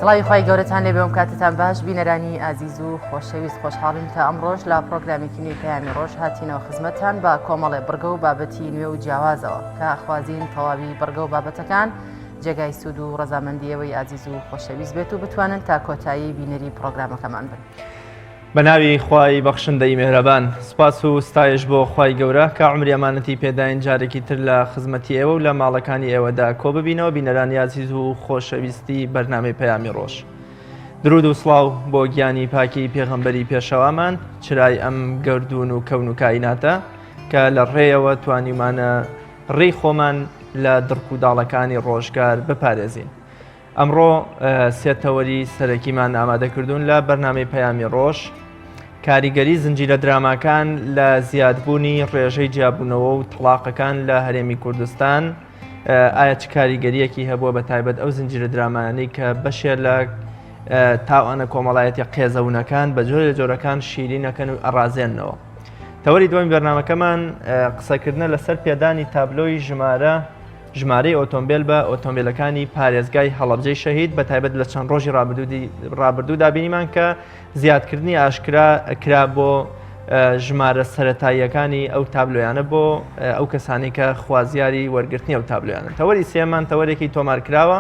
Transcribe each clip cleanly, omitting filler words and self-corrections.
سڵاوی خی گەورەتان لێ بێم کاتتان باش بینەرانی ئازیز و خۆشەویست خۆشحاڵین کە ئەمڕۆژ لە پرۆگرامێکی نوێی پەیامی ڕۆژ هاتینەوە خزمەتتان بە کۆمەڵێ بڕگە و بابەتی نوێ و جیاوازەوە کە خوازین تەواوی بڕگە و بابەتەکان جێگای سوود و ڕەزامەندیەوەی ئازیز و خۆشەویست بێت و بتوانن تا کۆتایی بینەری پرۆگرامەکەمان بن. بە ناوی خوای بەخشندەی مێهرەبان سوپاس و ستایش بۆ خوای گەورە کە عمری ئەمانەتی پێداین جارێکی تر لە خزمەتی ئێوە و لە ماڵەکانی ئێوەدا کۆ ببینەوە بینەرانی عزیز و خۆشەویستی بەرنامەی پەیامی ڕۆژ. درود و سڵاو بۆ گیانی پاکی پێغەمبەری پێشەوامان چرای ئەم گەردون و کەون و کائیناتە کە لە ڕێیەوە توانیمانە ڕێی خۆمان لە دڕک و داڵەکانی ڕۆژگار بپارێزین. ئەمڕۆ سێتەوەری سەرەکیمان ئامادەکردوون لە بەرنامەی پەیامی ڕۆژ کاریگەری زنجیرە دراماکان لە زیادبوونی ڕێژەی جیابوونەوە و تەڵاقەکان لە هەرێمی کوردستان ئایا چ کاریگەریەکی هەبووە بە تایبەت ئەو زنجیرە درامانەی کە بەشێ لە تاوانە کۆمەڵایەتی قێزەونەکان بە جۆرە جۆرەکان شیرینەکەن و ئەڕازێننەوە. تەوەری دووەمی بەرنامەکەمان قسەکردنە لەسەر پێدانی تابلۆی ژمارەی ئۆتۆمبیل بە ئۆتۆمبیلەکانی پارێزگای هەڵەبجەی شەهید بە تایبەت لە چەند ڕۆژی ڕابردوودا بینیمان کە زیادکردنی ئاشکرا کرا بۆ ژمارە سەرەتاییەکانی ئەو تابلۆیانە بۆ ئەو کەسانی کە خوازیاری وەرگرتنی ئەو تابلۆیانە. تەوەری سێمان تەوەرێکی تۆمارکراوە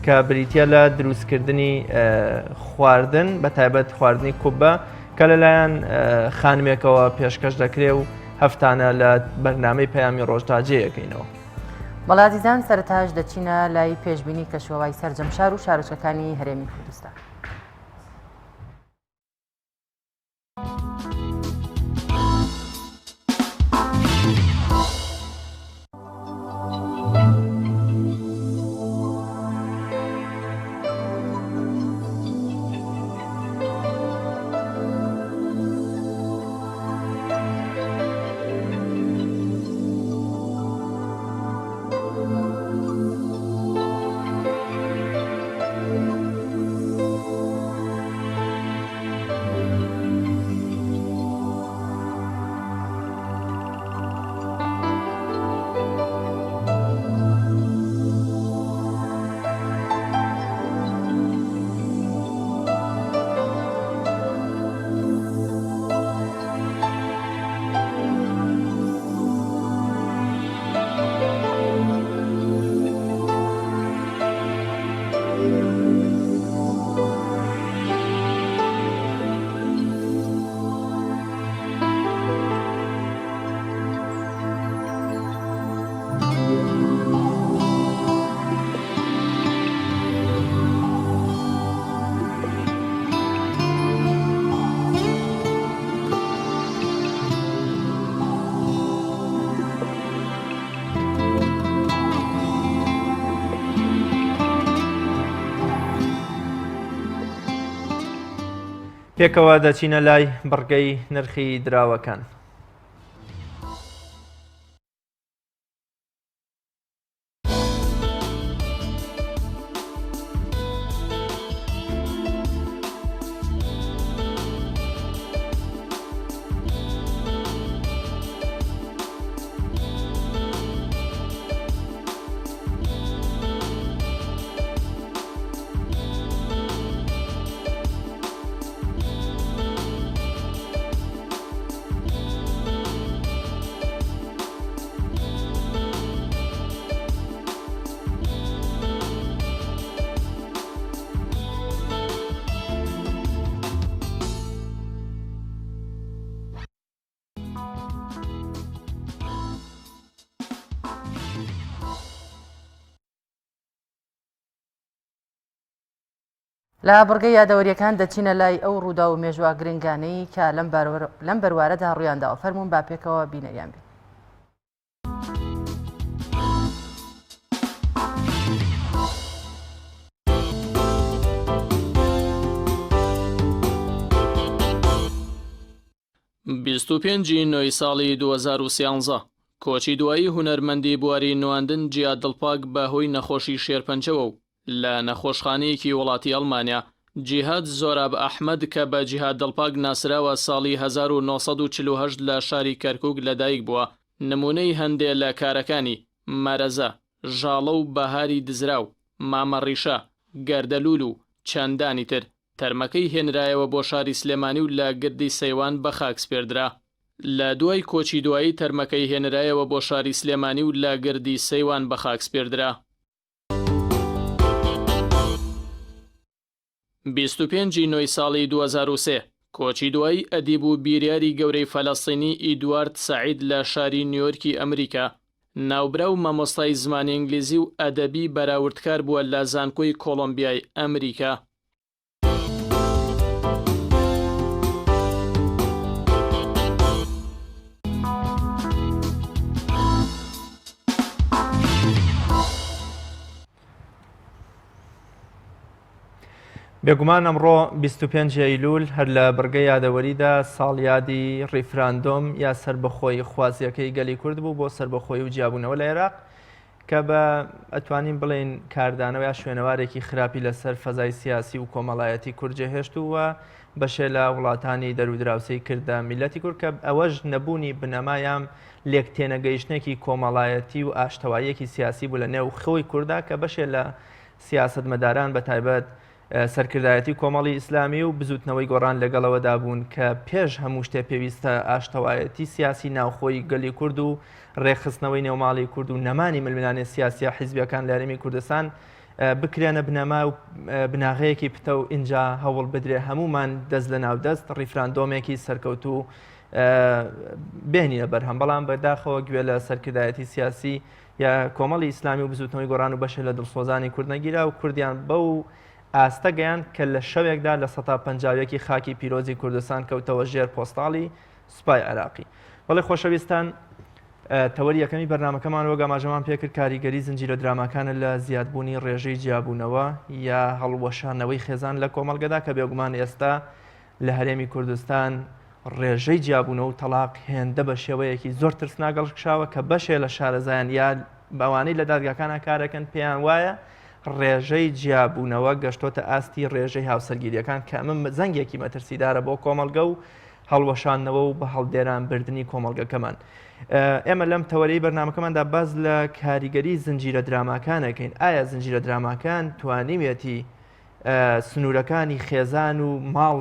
کە بریتە لە دروستکردنی خواردن بە تایبەت خواردنی کوبە کە لەلایەن خانمێکەوە پێشکەش دەکرێ و هەفتانە لە بەرنامەی پەیامی ڕۆژدا جێیەکەینەوە. بەڵاتیزان سەرەتاش دەچینە لای پێشبینی کەشوەوای سەرجەمشار و شارۆچەکانی هەرێمی کوردستان. پێکەوە دەچینە لای بڕگەی نرخی دراوەکان. لە بڕگەی یادەوەریەکان دەچینە لای ئەو ڕوودا و مێژوە گرنگانەی کە لەم بەروارەدا ڕوویانداوە فەرموون با پێکەوە بینەریان بێت. بیست و پێنجی نۆی ساڵی 2013 کۆچی دوایی هونەرمەندی بواری نواندن جیاد دڵپاک بەهۆی نەخۆشی شێرپەنجەوە و لە نەخۆشخانەیەکی وڵاتی ئەڵمانیا جیهاد زۆراب ئەحمەد کە بە جیهاد دڵپاک ناسراوە ساڵی 1948 لە شاری کەرکووک لەدایک بووە نمونەی هەندێک لە کارەکانی مەرەزە، ژاڵە و بەهاری دزراو، مامەڕیشە، گەردەلول و چەندانی تر تەرمەکەی هێنرایەوە بۆ شاری سلێمانی و لە گردی سەیوان بە خاکسپێردرا. لە دوای کۆچی دوایی تەرمەکەی هێنرایەوە بۆ شاری سلێمانی و لە گردی سەیوان بە خاکسپێردرا. 25 نۆی ساڵی 2003 کۆچی دوایی ئەدیب و بیریاری گەورەی فەلەستینی ئیدوارد سەعید لە شاری نیویۆرکی ئەمریکا ناوبرا و مامۆستای زمانی ئینگلیزی و ئەدەبی بەراوردکار بووە لە زانکۆی کۆلۆمبیای ئەمریکا. بێگومان ئەمڕۆ 25 ئەیلول هەر لە بڕگەی یادەوەریدا ساڵیادی ڕیفراندۆم یا سربەخۆی خوازیەکەی گەلی کورد بوو بۆ سربەخۆی و جیابوونەوە لە عێراق کە بە ئەتوانین بڵێن کاردانەوە یا شوێنەوارێکی خراپی لەسەر فەزای سیاسی و کۆمەڵایەتی کورد جێهێشتووە بەشێ لە وڵاتانی دەرودراوسەی کردە میلەتی کورد کە ئەوەش نەبوونی بنەمایان لێک تێنەگەیشتنێکی کۆمەڵایەتی و ئاشتەواییەکی سیاسی بوو لە نێو خەوی کووردا کە بەشێ لە سیاسەتمەداران بە تایبەت سەرکردایەتی کۆمەڵی ئیسلامی و بزوتنەوەی گۆڕان لەگەڵەوەدا بوون کە پێش هەموو شتێ پێویستە ئاشتەوایەتی سیاسی ناوخۆی گەلی کورد و ڕێخستنەوەی نێوماڵی کورد و نەمانی ململانێ سیاسیە حیزبیەکان لە هەرێمی کوردستان بکرێنە بنەما و بناغەیەکی پتە و اینجا هەوڵ بدرێ هەمومان دەست لە ناودەست ڕیفراندۆمێکی سەرکەوت و بێنینە بەرهەم بەڵام بەداخەوە گوێ لە سەرکردایەتی سیاسی یا کۆمەڵی ئیسلامی و بزوتنەوەی گۆڕان و بەشێ لە دڵسۆزانی کورد نەگیرا و کوردیان بەو ئاستە گەیان کە لە شەوێکدا لە 150 خاکی پیرۆزی کوردستان کەوتەوە ژێر پۆستاڵی سوپای عێراقی. بەڵێ خۆشەویستان تەوەری یەکەمی بەرنامەکەمان وەک ئاماژەمان پێکرد کاریگەری زنجیرە درامەکانە لە زیادبوونی ڕێژەی جیابوونەوە یا هەڵوەشانەوەی خێزان لە کۆمەڵگەدا کە بێگومان ئێستا لە هەرێمی کوردستان ڕێژەی جیابوونەوە و تەلاق هێندە بە شێوەیەکی زۆر ترسناک گەڵشکشاوە کە بەشێ لە شارەزایان یا بەوانەی لە دادگاکانە کارەکەن پێیان وایە ڕێژەی جیابوونەوە گەشتۆتە ئاستی ڕێژەی هاوسەرگیریەکان کە ئەمە زەنگێکی مەترسیدارە بۆ کۆمەڵگە و هەڵوەشانەوە و بە هەڵدێران بردننی کۆمەڵگەکەمان. ئێمە لەم تەوەرەی بەرنامەکەماندا باز لە کاریگەری زنجیرە دراماکانەکەین. ئایا زنجیرە دراماکان توانیوێتی سنوورەکانی خێزان و ماڵ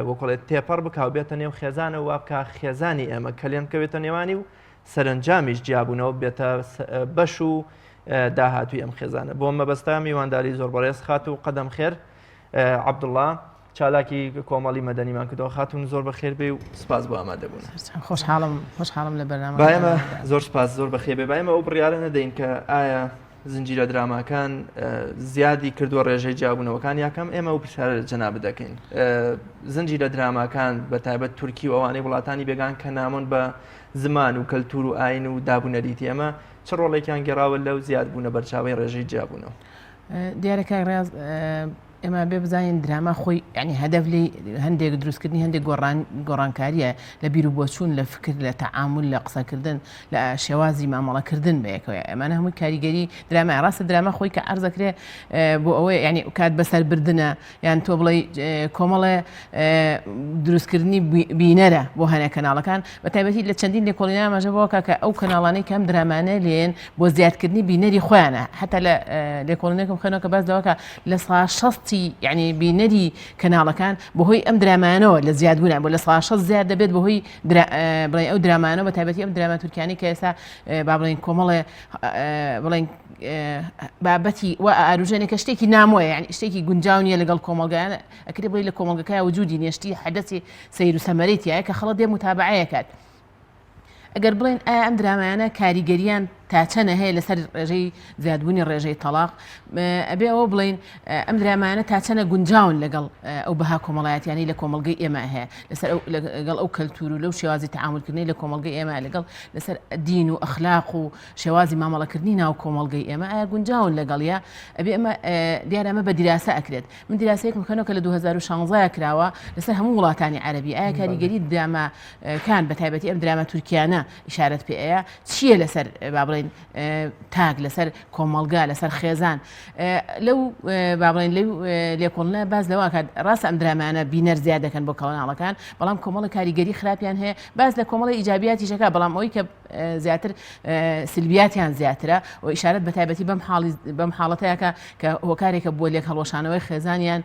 وەکڵێت تێپەڕ بکاو بێتە نێو خێزانە و وابکە خێزانی ئێمە کە لێن بکەوێتە نێوانی و سەرنجامیش جیابوونەوە بێتە بەش و داهاتوی ئەم خێزانە. بۆ مەبەستا میوانداری زۆر بەڕێز خات و قەدەم خێر عەبدوڵڵا چالاکی کۆمەڵی مەدەنیمان کردەوە خاتون زۆر بەخێر بێ و سپاس بۆ ئامادەبوون. خۆشحاڵم لە بەرنامە. باەمە زۆر سپاس زۆر بەخێر بێ. باەمە ئەو بڕیارە نەدەین کە ئایا زنجیرە دراماکان زیادی کردووە ڕێژەی جیابوونەوەکان یاکەم ئێمە و پرسیارە لە جەناب دەکەین. زنجیرە دراماکان بە تایبەت تورکی و ئەوانەی وڵاتانی بێگان کە نامۆن بە زمان و کەلتور و ئاین و دابوونەریتی ئەمە چ ڕۆڵێکیان گەڕاوە لەو زیادبوونە بەرچاوی ڕێژەی جیابوونەوە؟ دیارەکە ڕاز ئێمە بێ بزانین دراما خۆی ینی هەدەف لی هەندێک دروستکردنی هەندێک گۆڕانکاریە لە بیر و بۆچوون لە فکر لە تەعامل لە قسەکردن لە شێوازی مامەڵەکردن بەیەکەوە. ئەمانە هەمووی کاریگەری دراما ڕاستە دراما خۆی کە عەرزەکرێ بۆ ئەوەی ینی کات بەسەر بردنە یان تۆ بڵێ کۆمەڵێ دروستکردنی بینەرە بۆ هەنێک کەناڵەکان بە تایبەتی لە چەندین لێکۆڵینە ئاماژەبەوە کە ئەو کەناڵانەی کەم درامانە لێن بۆ زیادکردنی بینەری خۆیانە حتا لە لێکۆڵینێکم خوێنەوە کە باس دەوەکە لە 60 یعنی بینەری کەناڵەکان بەهۆی ئەم درامانەوە لە زیادبوونە بۆ لە 60 زیاد دەبێت بەهۆی بڵێن ئەو درامانەوە بە تایبەتی ئەم دراما تورکیانی کە ئێستا با بڵێن کۆمەڵێ بڵێن بابەتی و ئاروژێنێکە شتێکی نامۆیە یعنی شتێکی گونجاونیە لەگەڵ کۆمەڵگەیانە ئەکرێ بڵێ لە کۆمەڵگەکەی وجودی نێشتی حەدەسی سەیر و سەمەرێتیایە کە خەڵک دێ متابعەیە کات. ئەگەر بڵێن ئایا ئەم درامایانە کاریگەریان تا چەنە هەیە لەسەر ڕێژەی زیادبوونی ڕێژەی تەلاق ئەبێ ئەوە بڵین ئەم درامایانە تا چەنە گونجاون لەگەڵ ئەو بەها کۆمەڵایەتیانی لە کۆمەڵگەی ئێمە هەیە لەگەڵ ئەو کەلتور و لەو شێوازی تەعاملکردنی لە کۆمەڵگەی ئێمە لەگەڵ لەسەر دین و ئەخلاق و شێوازی مامەڵەکردنی ناو کۆمەڵگەی ئێمە ئایا گونجاون لەگەڵیە ئەبێ ئەمە دیارە ئەمە بە دیراسە ئەکرێت. من دیراسەیەکم خوێنەوە کە لە 2016 کراوە لەسەر هەموو وڵاتانی عەرەبی ئایا کاریگەری دراماکان بە تایبەتی ئەم دراما تورکیانە ئیشارەت پێ ئەیە چییە لەسەر با بڵێن بڵین تاگ لەسەر کۆمەڵگا لەسەر خێزان لەو با بڵین لەو لێکۆڵنە باز لەوە کات ڕاستە ئەم درامانە بینەر زیاد دەکەن بۆ کەڵەناڵەکان بەڵام کۆمەڵی کاریگەری خراپیان هەیە باز لە کۆمەڵی ئیجابیاتیشەکە بەڵام ئەوی کە زیاتر سلبیاتیان زیاترە و ئیشارەت بە تایبەتی بەم حاڵەتەیەکە کە هۆکارێکە بۆ لێک هەڵۆشانەوەی خێزانیان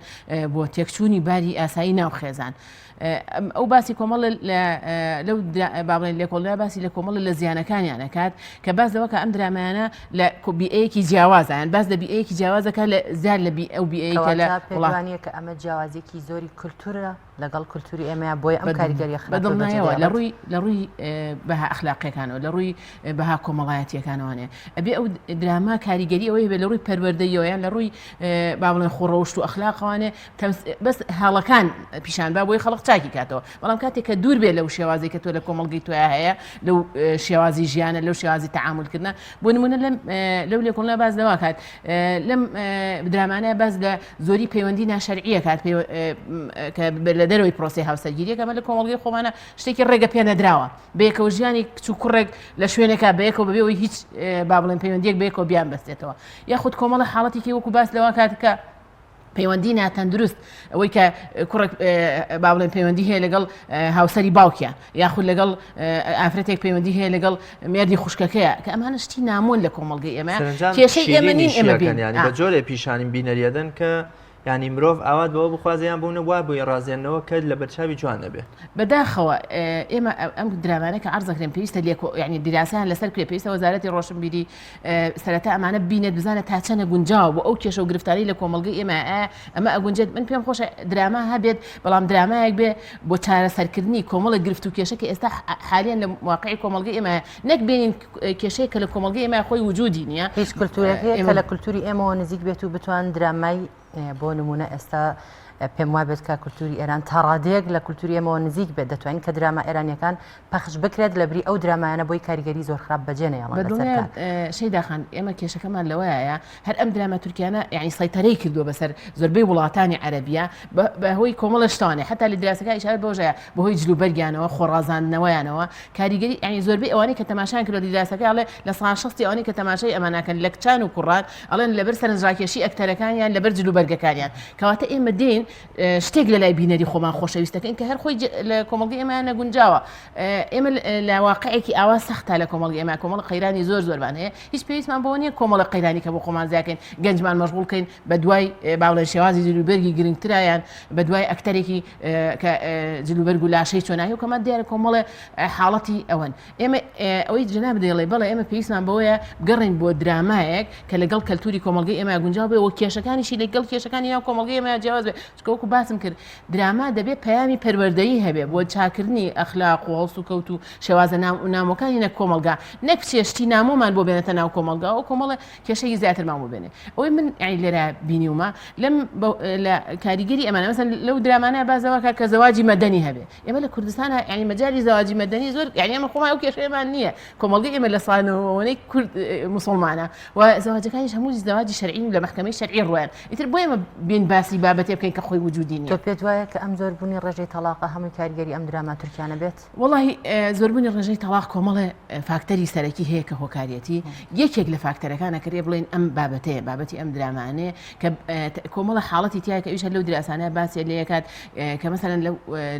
بۆ تێکچوونی باری ئاسایی ناو خێزان. ئەو باسی کۆمەڵ لەو بابڵێن لێکۆڵە باسی لە کۆمەڵ لە زیانەکانیان ئەکات کە باز لەوە کە ئەم درامانە لە بیئەیەکی جیاوازیان باز لە بیئەیەکی جیاوازەکە لە زیاد لە ئەو بیئەیەکە لە وڵاتانیە کە ئەمە جیاوازێکی زۆری کولتورە لەگەڵ کولتوری ئێمە بۆی ئەم کاریگەری بەدڵنایەوە لە ڕووی بەها ئەخلاقیەکانەوە لە ڕووی بەها کۆمەڵایەتیەکانەوەنێ ئەبێ ئەو دراما کاریگەری ئەوەی بێ لە ڕووی پەروەردەیەوەیان لە ڕووی با بڵێن خۆڕەوشت و ئەخلاقەوانێ بەس هاڵەکان پیشانبا بۆی خەڵق چاکی کاتەوە بەڵام کاتێک کە دوور بێ لەو شێوازی کە تۆ لە کۆمەڵگەی تویا هەیە لەو شێوازی ژیانە لەو شێوازی تەعاملکردنە بۆ نمونە لەو لێکۆڵنە باز لەوە کات لەم درامانەیە باز لە زۆری پەیوەندی ناشەرعیە کات کە لە دەرەوەی پرۆسی هاوسەرگیریەکە ئەمە لە کۆمەڵگەی خۆمانە شتێکی ڕێگە پێ نەدراوە بەیەکەوە ژیانی کچ و کوڕێک لە شوێنێکە بەیەکەوە بەبێەوەی هیچ با بڵێن پەیوەندیەک بەیەکەوە بیان بەستێتەوە یاخود کۆمەڵە حاڵەتێکی وەکو باس لەوە کاتکە پەیوەندی ناتەندروست ئەوەی کە کوڕێک با بڵێن پەیوەندی هەیە لەگەڵ هاوسەری باوکیان یاخود لەگەڵ ئافرەتێک پەیوەندی هەیە لەگەڵ مێردی خوشکەکەیە کە ئەمانە شتی نامۆن لە کۆمەڵگەی ئێمە کێشەی ئێمە نین ئێمە بین بە جۆرێ پیشانیم بینەریەدەن کە ینی مرۆڤ ئاوات بەوە بخوازیان بوونە وای بووی ڕازێنەوە کە لە بەرچاوی جوانە بێ بەداخەوە ئێمە ئەم درامانەکە عرضەکرێن پێویستە ینی دیراسیان لەسەر کرێ پێویستە وەزارەتی ڕۆشنبیری سەرەتا ئەمانە بینێت بزانە تا چەنە گونجاوە بۆ ئەو کێشە و گرفتاری لە کۆمەڵگەی ئێمە ئەمە ئەگونجێت من پێم خۆشە دراما هەبێت بەڵام درامایەک بێ بۆ چارەسەرکردنی کۆمەڵە گرفت و کێشە کە ئێستا حالیان لە واقعی کۆمەڵگەی ئێمە نەک بینین کێشەیە کە لە کۆمەڵگەی ئێمە خۆی وجودی نییە هیچ کولتورێک کە لە کولتوری ئێمەوە نزیک بێت و بتوان درامای بۆ نمونە ئێستا پێم وای بێت کە کولتوری ئێران تا ڕادەیەک لە کولتوری ئێمەوە نزیک بێت دەتوانین کە دراما ئێرانیەکان پەخش بکرێت لە بری ئەو درامایانە بۆی کاریگەری زۆر خراپ بەجێنەیەڵ شەیداخان ئێمە کێشەکەمان لەوەیە هەر ئەم دراما تورکیانە یعنی سەیتەرەی کردووە بەسەر زۆربەی وڵاتانی عەرەبیە بەهۆی کۆمەڵە شتانێ حتا لە دراسەکە ئیشارەت بەوەژەیە بەهۆی جلوبەرگیانەوە خۆڕازاندنەوەیانەوە کاریگەری یعنی زۆربەی ئەوانەی کە تەماشان کردو دراسەکە ئەڵێ لە ساڵ 60 ئەوانەی کە تەماشای ئەماناکەن لە کچان و کوڕان ئەڵێن لەبەر سەرنجڕاکێشی ئەکتەرەکانیان لەبەر جلوبەرگەکانیان کەواتە ئێمە دێن شتێک لە لای بینەری خۆمان خۆشەویستەکەین کە هەر خۆی لە کۆمەڵگەی ئێمە نەگونجاوە ئێمە لە واقعێکی ئاوا سەختە لە کۆمەڵگەی ئێمە کۆمەڵ قەیرانی زۆربان هەیە هیچ پێویستمان بۆ نییە کۆمەڵە قەیرانی کە بۆ خۆمان زیاکەین گەنجمان مەشغوڵکەین بە دوای باڵێ شێوازی جلوبەرگی گرنگترایان بە دوای ئەکتەرێکی کە جلوبەرگ و لاشەی چۆنایی و کەمە دیارە کۆمەڵە حاڵەتی ئەوەن ئێمە ئەوەی جناب دەڵێ بەڵێ ئێمە پێویستمان بەوەیە بگەڕین بۆ درامایەک کە لەگەڵ کەلتوری کۆمەڵگەی ئێمە گونجاو بێ و کێشەکانیشی لەگەڵ کێشەکانی ناو کۆمەڵگەی ئێمە جیاواز بێ چکەوەکو باسم کرد دراما دەبێت پەیامی پەروەردەیی هەبێ بۆ چاکردنی ئەخلاق و هەڵس و کەوت و شێوازە نامۆکانی نەک کۆمەڵگا نەک چێشتی نامۆمان بۆ بێنێتە ناو کۆمەڵگا و کۆمەڵە کێشەی زیاترمان بۆ بێنێ ئەوەی من لێرە بینیومە لەم لە کاریگەری ئەمانە مەسەن لەو درامانە بازەوە کە زەواجی مەدەنی هەبێ ئێمە لە کوردستانە ینی مەجای زەواجی مەدەنی زۆر یعنی ئێمە خۆمان ئەو کێشەیەمان نییە کۆمەڵگەی ئێمە لە ساڵەوەی کورد مسلمانە و زەواجەکانیش هەموو زەواجی شەرعی لە محکەمەی شەرعی ڕۆیان ئیتر بۆ ئێمە بین باسی بابەتێ بکەین کە خۆی وجودی نییە تۆ پێت وایە کە ئەم زۆربوونی ڕێژەی تەلاقە هەمووی کاریگەری ئەم دراما تورکیانە بێت وڵی زۆربوونی ڕێژەی تەلاق کۆمەڵە فاکتەری سەرەکی هەیە کە هۆکارەتی یەکێک لە فاکتەرەکانە کردێ بڵێن ئەم بابەتەیە بابەتی ئەم درامانەیە کە کۆمەڵە حاڵەتی تایە کە ئیشە لەو دراسانە باسی لە یەکات کە مەسەرەن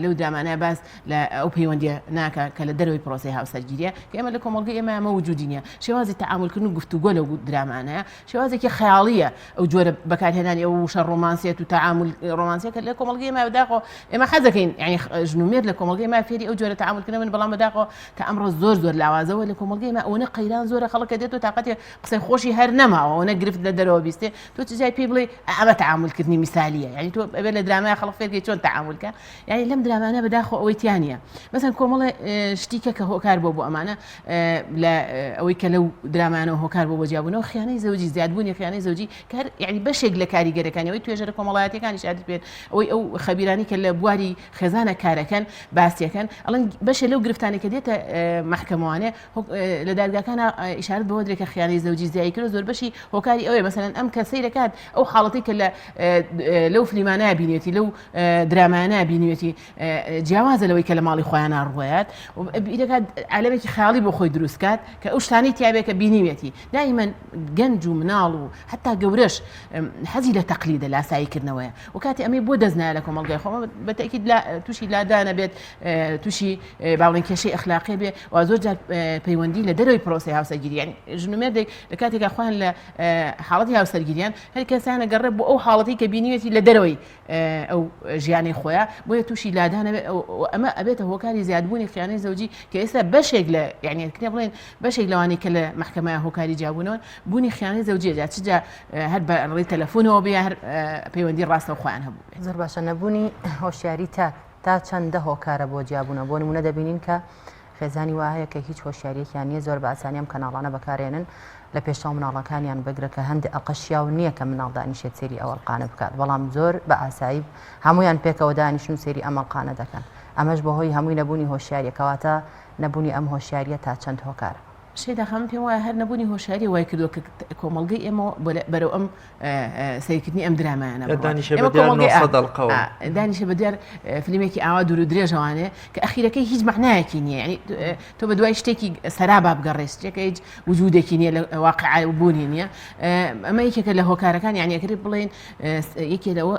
لەو درامانە باس لە ئەو پەیوەندیە ناکە کە لە دەرەوەی پرۆسی هاوسەرگیریە کە ئێمە لە کۆمەڵگەی ئێمە ئەمە وجودی نییە شێوازی تەعاملکردن و گفتوگۆ لەو درامانەیە شێوازێکی خەیاڵیە ئەو جۆرە بەکارهێنانی ئەو وشە ڕۆمانسیەت و تەعامل ڕۆمانسیەکە لە کۆمەڵگەی ئێمە بەداخەوە ئێمە حەزەکەین یعنی ژنومێر لە کۆمەڵگەی ما فێری ئەو جۆرە تەعاملکردن من بەڵام بەداخەوە تا ئەمڕۆ زۆر لاوازەوە لە کۆمەڵگەی ما ئەوەنە قەیران زۆرە خەڵکە دێت و تااقەتی قسەی خۆشی هەر نەماوە ئەوەنە گرفت لە دەرەوە بیستێ تۆ چجای پێی بڵێ ئەمە تەعاملکردنی میسالیە یعنی تۆ ئەبێ لە درامای خەڵک فێرگەی چۆن تەعاملکە یعنی لەم درامانە بەداخەوە ئەوەی تیانە مەسەن کۆمەڵە شتیکە کە هۆکار بۆ ئەمانە لە ئەوەی کە لەو درامانەوە هۆکار بۆ بەجیابوونەوە خیانەی زەوجی زیادبوونی خیانەی زەوجی کار یعنی بەشێک لە کاریگەرەکانی ئەوەی توێژەرە کۆمەڵایەتەکانی شادر بێت ئەوەی ئەو خەبیرانی کە لە بواری خێزانە کارەکەن باسیەکەن ئەڵەن بەشێ لەو گرفتانی کە دێتە محکەمەوانێ لە دادگاکانە ئیشارەت بەوە درێت کە خیانەی زەوجی زیایی کرد زۆر بەشی هۆکاری ئەوەیە مەسەلەن ئەم کە سەیرەکات ئەو حاڵەتی کە لەو فلیمانە بینێتی لەو درامانە بینێتی جیاوازە لەوەی کە لە ماڵی خۆیان ڕوایەت بیرەکات عالەمێکی خیاڵی بۆ خۆی دروستکات کە ئەو شتانی تیابێت کە بینیوێتی دائیمەن گەنج و مناڵ و حتا گەورەش حەزی لە تەقلیدە لاساییکردنەوەیە و کاتی ئەمەی بۆ دەستنایە لە کۆمەڵگەی خۆمە بەتەکید تووشی لادانە بێت تووشی باڵێن کێشەی ئەخلاقی بێ و زۆر جار پەیوەندی لە دەرەوەی پرۆسی هاوسەرگیریان ژنومێردێک لە کاتێکا خۆیان لە حاڵەتی هاوسەرگیریان هەر کەسانە گەڕێ بۆ ئەو حاڵەتی کە بینیوێتی لە دەرەوەی ئەو ژیانی خۆیان بۆیە تووشی لادانە ئەمە ئەبێتە هۆکاری زیادبوونی خیانەی زەوجی کە ئێستا بەشێک لە یعنیکرێ بڵێن بەشێک لەوانی کە لە محکەمەیە هۆکاری جیابوونەوە بوونی خیانەی زەوجیە چجا هەر بە ڕێی تەلەفۆنەوە بێ هەر پەیوەندی ڕاستە خۆیان هەبوو زۆر باشە نەبوونی هۆشیاری تا چەندە هۆکارە بۆ جیابوونە بۆ نمونە دەبینین کە خێزانی وایە کە هیچ هۆشیارێکیان نییە زۆر بە ئاسانی ئەم کەناڵانە بەکارێنن لە پێشاو مناڵەکانیان بگرە کە هەندێک ئەقەشیا و نییە کە مناڵدانیشێت سێری ئەوەڵقانە بکات بەڵام زۆر بە ئاسایی هەمویان پێکەوە دانیشن و سێری ئەمەڵقانە دەکەن ئەمەش بەهۆی هەمووی نەبوونی هۆشیاریەکەواتە نەبوونی ئەم هۆشیاریە تا چەند هۆکارە شێداخەم پێم وایە هەر نەبوونی هۆشیاری وای کردووە کە کۆمەڵگەی ئێمە بەرەو ئەم سەیرکردنی ئەم درامایانە دانیشە بە دیار فیلمێکی ئاوا دوور و درێژەوانێ کە ئەخیرەکەی هیچ معنایەکی نییە ینی تۆ بە دوای شتێکی سەرابا بگەڕێ شتێکە هیچ وجودێکی نییە لە واقعی و بوونی نییە ئەمە یەکێکە لە هۆکارەکان یانیەکرێت بڵێن یەکێ لەوە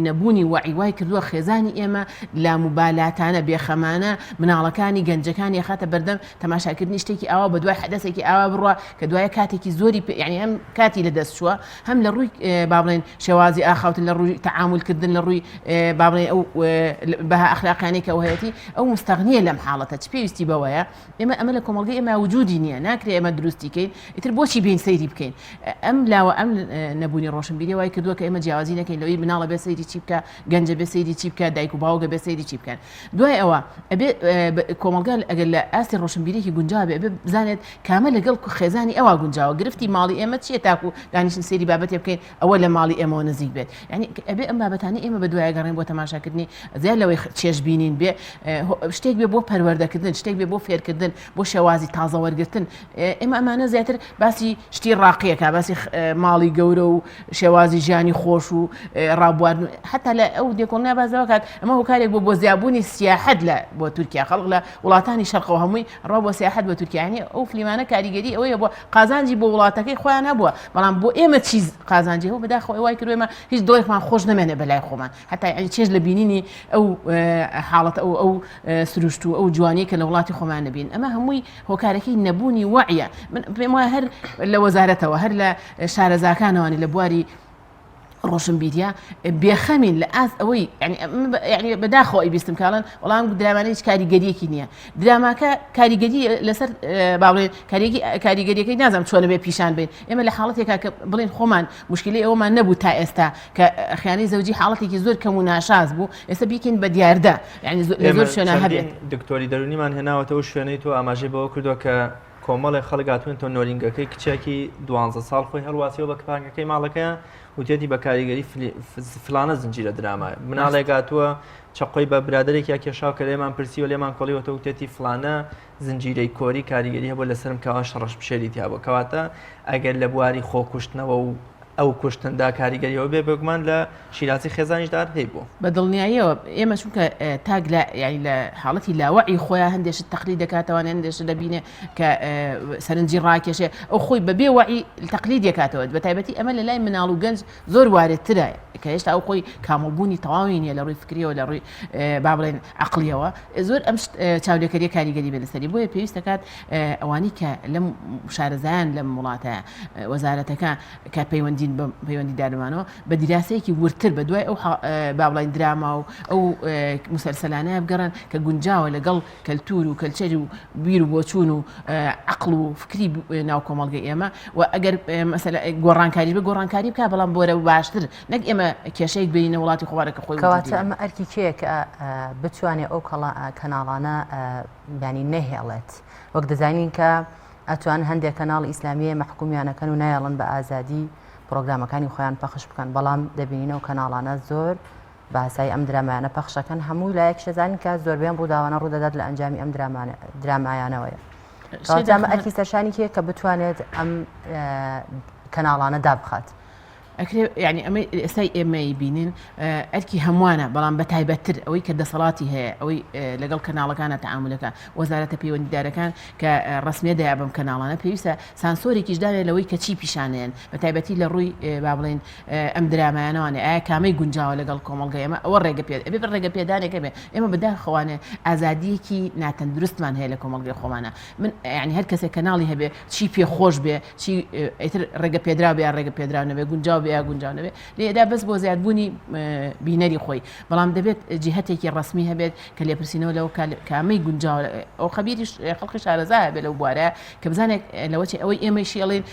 نەبوونی وعی وای کردووە خێزانی ئێمە لا موبالاتانە بێخەمانە مناڵەکانی گەنجەکانی خاتە بەردەم تەماشاکردنی شتێکی ئاوا بە دوای دەستێکی ئاوا بڕوە کە دوایە کاتێکی زۆری یعنی هەم کاتی لە دەست چووە هەم لە ڕووی با بڵێن شێوازی ئاخاوتن لە ڕووی تەعاملکردن لە ڕووی با بڵێن ئەو بەها ئەخلاقیانەی کە وهەیەتی ئەو مستەغنیە لەم حاڵەتە چ پێویستی بەوەیە ئەمە لە کۆمەڵگەی ئێمە وجودی نییە ناکرێت ئێمە دروستیکەین ئیتر بۆچی بین سەیری بکەین ئەم لاوە ئەم نەبوونی ڕۆشنبیری وای کردووە کە ئێمە جیاوازی نەکەین لەوەی مناڵە بێ سەیری چی بکە گەنجە بێ سەیری چی بکە دایک و باوکە بێ سەیری چی بکەن دوای ئەوە ئەبێ کۆمەلگا ئەگەر لە ئاستی ڕۆشنبیرێکی گونجاو بێ بزانێت کامە لەگەڵ خێزانی ئەوە گونجاوە گرفتی ماڵی ئێمە چیە تاکو دانیشتن سێری بابەتێ بکەین ئەوە لە ماڵی ئێمەوە نزیک بێت یعنی ئەبێ ئەم بابەتانی ئێمە بە دوایە گەڕین بۆ تەماشاکردنی زیاد لەوەی چێژ بینین بێ شتێک بێ بۆ پەروەردەکردن شتێک بێ بۆ فێرکردن بۆ شێوازی تازە وەرگرتن ئێمە ئەمانە زیاتر باسی شتی ڕاقیەکە باسی ماڵی گەورە و شێوازی ژیانی خۆش و ڕابواردن حتا لە ئەو دێکۆڵنیا بازەوە کات ئەمە هۆکارێک بۆ زیابوونی سیاحەت لە بۆ تورکیا خەڵک لە وڵاتانی شەرقەوە هەمووی ڕوا بۆ سیاحەت بە تورکیا یعنی ئەو فلیمانە کاریگەری ئەوەیە بۆ قازانجی بۆ وڵاتەکەی خۆیان هەبووە بەڵام بۆ ئێمە چیز قازانجی هەوو بەداخەوە وای کردو ئێمە هیچ دڵێکمان خۆش نەمێنێ بەلای خۆمان حتا یعنی چێژ لە بینینی ئەو حاڵەت ئەو سروشت و ئەو جوانی کە لە وڵاتی خۆمان نەبین ئەمە هەمووی هۆکارەکەی نەبوونی وعیە من پێم وایە هەر لە وەزارەتەوە هەر لە شارەزاکانەوانی لە بواری ڕۆشنبیریە بێخەمین لە ئاز ئەوەی یعنی بەداخەوە بیستم کاڵن وەڵام درامانە هیچ کاریگەریەکی نییە دراماکە کاریگەری لەسەر باڵێن کاریگەریەکەی نازانم چۆنە بێ پیشان بین ئێمە لە حاڵەتێکا کە بڵێن خۆمان مشکلی ئەومان نەبوو تا ئێستا کە خیانەی زەوجی حاڵەتێکی زۆر کەم و ناشاز بوو ئێستا بیکەین بە دیاردا یعنی زۆر شوێنە هەبێت دکتۆری دەرونیمان هێناوەتە و شوێنەی تۆ ئاماژەی بەوە کردووە کە کۆمەڵی خەڵک هاتوون تۆ نۆرینگەکەی کچێکی 12 ساڵ خۆی هەڵواسیەوە بە کپانگەکەی ماڵەکەیە وتێتی بە کاریگەری فلانە زنجیرە درامایە مناڵێک هاتووە چەقۆی بە برادێکیا کێشاو کە لێمان پرسیوە لێمان کۆڵیوەتە وتێتی فلانە زنجیرەی کۆری کاریگەری هەبوو لەسرم کەوا شەڕەش بشێری تیابوو کەواتە ئەگەر لە بواری خۆکوشتنەوە و ئەو کوشتندا کاریگەریەوە بێ بگومان لە شیراسی خێزانیشدار هەیە بوو بە دڵنیاییەوە ئێمە چونکە تاگ ینی لە حاڵەتی لاوەعی خۆیان هەندێشت تەقلید دەکاتەوە هەندێشت دەبینێ کە سەرنجی ڕاکێشێ ئەو خۆی بەبێ وعی تەقلید دەکاتەوە بە تایبەتی ئەمە لە لای مناڵ و گەنج زۆر وارێتترە کە هێشتا ئەو خۆی کامەبوونی تەواوی نیە لە ڕووی فکریەوە لە ڕووی با بڵێن عەقلیەوە زۆر ئەم چاودێکەریە کاریگەری بێ لەسەری بۆیە پێویست دەکات ئەوانی کە لەم شارەزایان لەم وڵاتە وەزارەتەکە کە پەیوەندی دارمانەوە بە دیراسەیەکی ورتر بە دوای ئەو با بڵێن دراما و ئەو مسەلسەلانەیە بگەڕن کە گونجاوە لەگەڵ کەلتور و کەلچەری و بیر و بۆچوون و عەقڵ و فکری ناو کۆمەڵگەی ئێمە و ئەگەر مەسەلە گۆڕانکاری بە گۆڕانکاری بکە بەڵام بۆرە باشتر نەک ئێمە کێشەیەک بینە وڵاتی خۆوارەکە خۆی کەواتە ئەمە ئەرکی کێیە کە بتوانێت ئەو کەناڵانە ینی نەهێڵێت وەک دەزانین کە ئەتوان هەندێک کەناڵ ئیسلامیە مەحکومیانەکەن و نایەڵن بە ئازادی پرۆگرامەکانی خۆیان پەخش بکەن بەڵام دەبینینەوە کەناڵانە زۆر باسایی ئەم درامایانە پەخشەکەن هەمووی لایەک شەزانین کە زۆربیان ڕووداوانە ڕوودەدات لە ئەنجامی ئەم درامایانەوەیە. ئەمە ئەرکی سەرشانی کێ کە بتوانێت ئەم کەناڵانە دابخات. یعنی ئەمە ئێستای ئێمەی بینین ئەرکی هەمووانە بەڵام بە تایبەتتر ئەوەی کە دەسەڵاتی هەیە ئەوەی لەگەڵ کەناڵەکانە تەعاملەکە وەزارەتە پەیوەندیدارەکان کە ڕسمیە دەیا بەم کەناڵانە پێویستە سانسۆرێکیش دانێت لەوەی کە چی پیشانێن بە تایبەتی لە ڕووی با بڵێن ئەم درامایانەوانێ ئایا کامەی گونجاوە لەگەڵ کۆمەڵگە ئێمە ئەوە ڕێگە پێ ئەبێ ڕێگە پێدانێکە بێ ئێمە بەداخەوانێ ئازادیەکی ناتەندروستمان هەیە لە کۆمەڵگەی خۆمانە من ینی هەر کەسێک کەناڵی هەبێ چی پێخۆش بێ چی ئیتر ڕێگە پێدرا بێ ڕێگە پێدرا نەبێ گونجاو بێ گونجاو نەبێ لێدا بەس بۆ زیادبوونی بینەری خۆی بەڵام دەبێت جهتێکی ڕسمی هەبێت کە لێپرسینەوە لەو کامەی گونجاو ئەو خەبیری خەڵکی شارەزا هەبێت لەو بوارە کە بزانێت لەوەی ئەوەی ئێمەشی ئەڵێن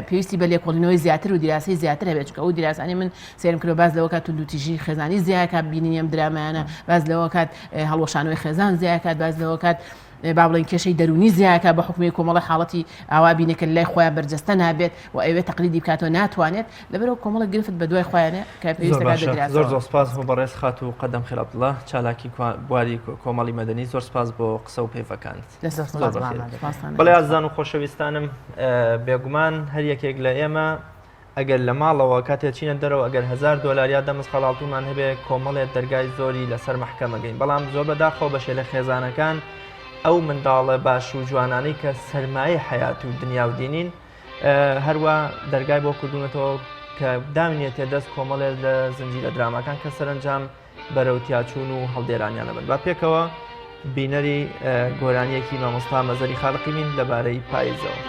پێویستی بە لێکۆڵینەوەی زیاتر و دیراسی زیاتر هەبێت چکە ئەو دیراسانی من سێرم کردو باز لەوە کات توندوتیژی خێزانی زیاکە بینی ئەم درامایانە باز لەوە کات هەڵوەشانەوەی خێزان زیاکات باز لەوە کات با بڵێن کێشەی دەرونی زیاکە بە حکومی کۆمەڵی حاڵەتی ئاوا بینێکە لای خۆیان بەرجەستە نابێت و ئەوێ تەقلیدی بکاتەوە ناتوانێت لەبەرەوە کۆمەڵە گرفت بە دوای خۆیانە کە پێویستە زۆر سپاس بۆ بەڕێز خات و قەدەم خێر عەبدوڵڵا چالاکی بواری کۆمەڵی مەدەنی زۆر سپاس بۆ قسە و پێیفەکانت. بەڵێ ئازان و خۆشەویستانم بێگومان هەر یەکێک لە ئێمە ئەگەر لە ماڵەوە کاتێک چینە دەرەوە ئەگەر $1000 یا دەمز خەڵاتومان هەبێ کۆمەڵێت دەرگای زۆری لەسەر مەحکەمەگەین بەڵام زۆر بەداخەوە بەشێ لە خێزانەکان ئەو منداڵە باش و جوانانەی کە سەرمایە حیات و دنیا و دینین هەروە دەرگای بۆ کردوونەتەوە کە دامنێتێ دەست کۆمەڵێت لە زنجیرە درامەکان کە سەرنجام بەرەوتیاچوون و هەڵدێرانیانە بن. با پێکەوە بینەری گۆرانیەکی مامۆستا مەزەری خاڵقی بین لەبارەی پاییزەوە.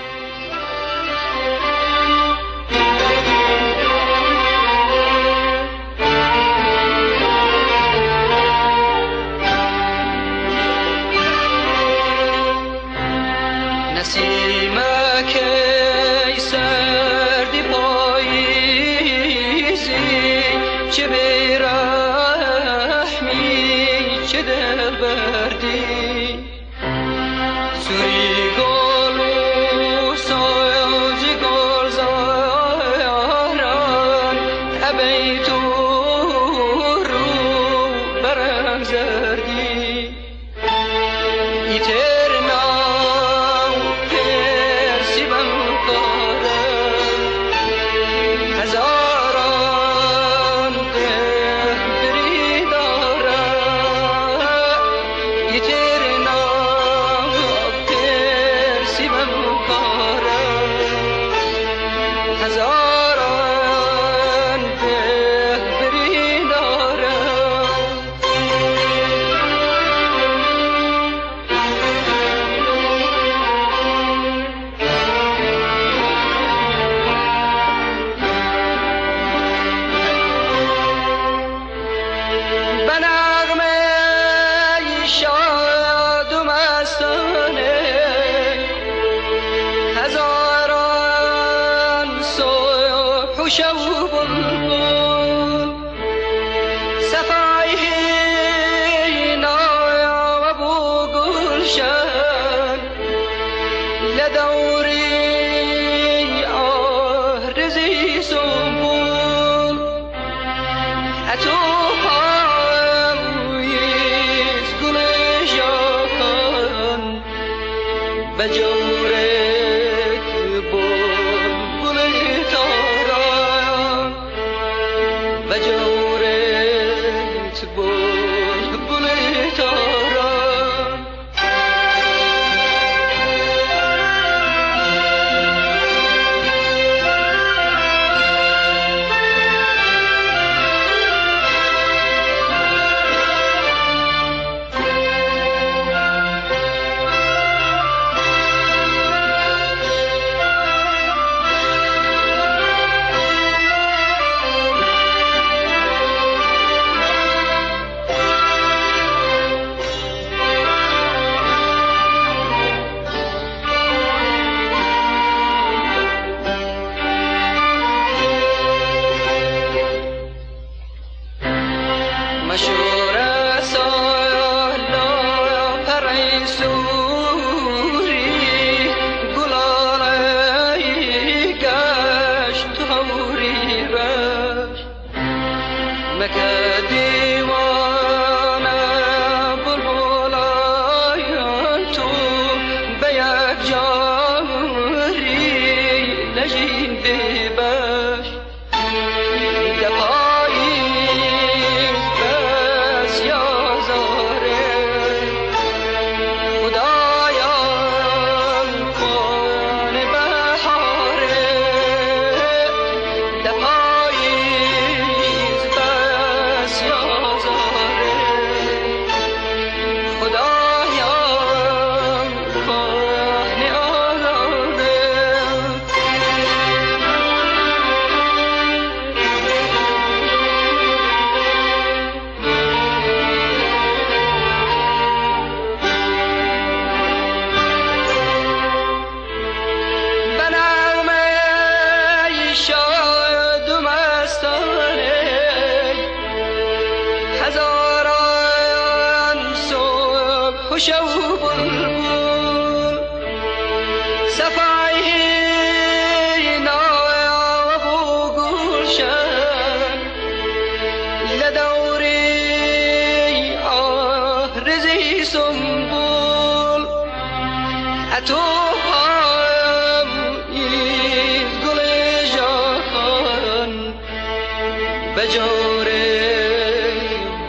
بجوره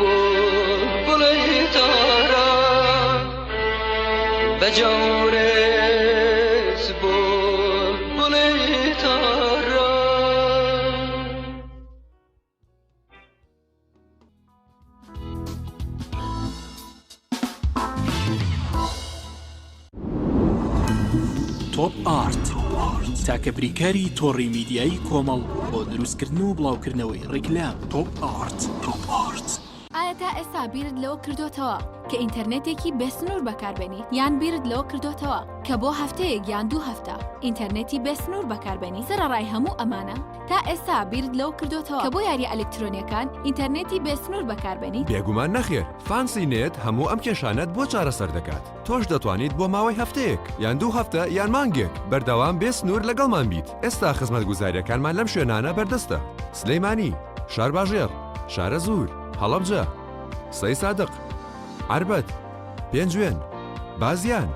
بلبل تارا بجوره بلبل تارا. تۆپ ئارت تاکە بریکاری تۆڕی میدیایی کۆمەڵ بۆ دروستکردن و بڵاوکردنەوەی ڕیکلام. تۆپ ئارت. ئایا تا ئێستا بیرت لەوە کردوتەوە کە ئینتەرنێتێکی بێسنوور بەکاربێنیت یان بیرت لەوە کردوتەوە کە بۆ هەفتەیەک یان 2 هەفتە ئینتەرنێتی بێسنوور بەکاربێنی؟ سەرەڕای هەموو ئەمانە تا ئێستا بیرت لەوە کردوتەوە کە بۆ یاری ئەلکترۆنیەکان ئینتەرنێتی بێسنوور بەکاربێنیت؟ بێگومان نەخێر. فانسی نێت هەموو ئەم کێشانەت بۆ چارەسەر دەکات. تۆش دەتوانیت بۆ ماوەی هەفتەیەک یان 2 هەفتە یان مانگێک بەردەوام بێسنوور لەگەڵمان بیت. ئێستا خزمەتگوزاریەکانمان لەم شوێنانە بەردەستە: سلەیمانی، شارباژێر، شارە زوور، هەڵەبجە، سەی سادق، عربەت، پێنجوێن، بازیان،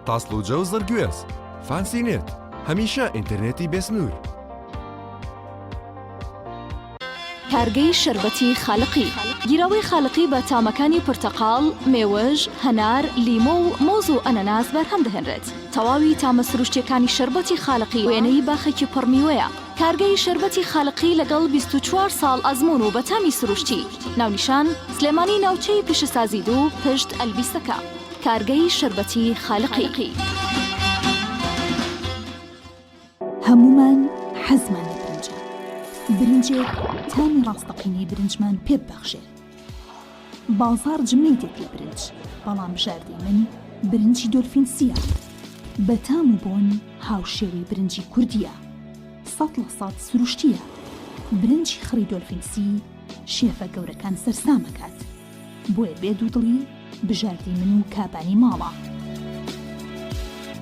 تاسڵوجە و زەرگوێز. فانسی نێت هەمیشە ئینتەرنێتی بێسنوور. کارگەی شەربەتی خاڵقی گیراوەی خاڵقی بە تامەکانی پرتەقاڵ، مێوەژ، هەنار، لیمۆ و مۆز و ئەنەناس بەرهەم دەهێنرێت. تەواوی تامە سروشتیەکانی شەربەتی خاڵقی وێنەی باخێکی پڕمیوەیە. کارگەی شەربەتی خاڵقی لەگەڵ 24 ساڵ ئەزمون و بەتامی سروشتی. ناونیشان سلێمانی ناوچەی پیشەسازی دوو پشت ئەلبیستەکە. کارگەی شەربەتی خاڵقی. هەمومان حەزمان لە برنجە. برنجێک تامی ڕاستەقینەی برنجمان پێ ببەخشێ. بازار جملەی دێت لە برنج، بەڵام بژاردەی من برنجی دۆلفینسیە. بە تام و بۆن هاوشێوەی برنجی کوردیە. 100% سروشتیە. برنجی خڕی دۆلفینسی شێفە گەورەکان سەرسامەکات. بۆیە بێدوودڵی بژاردەی من و کابانی ماڵە.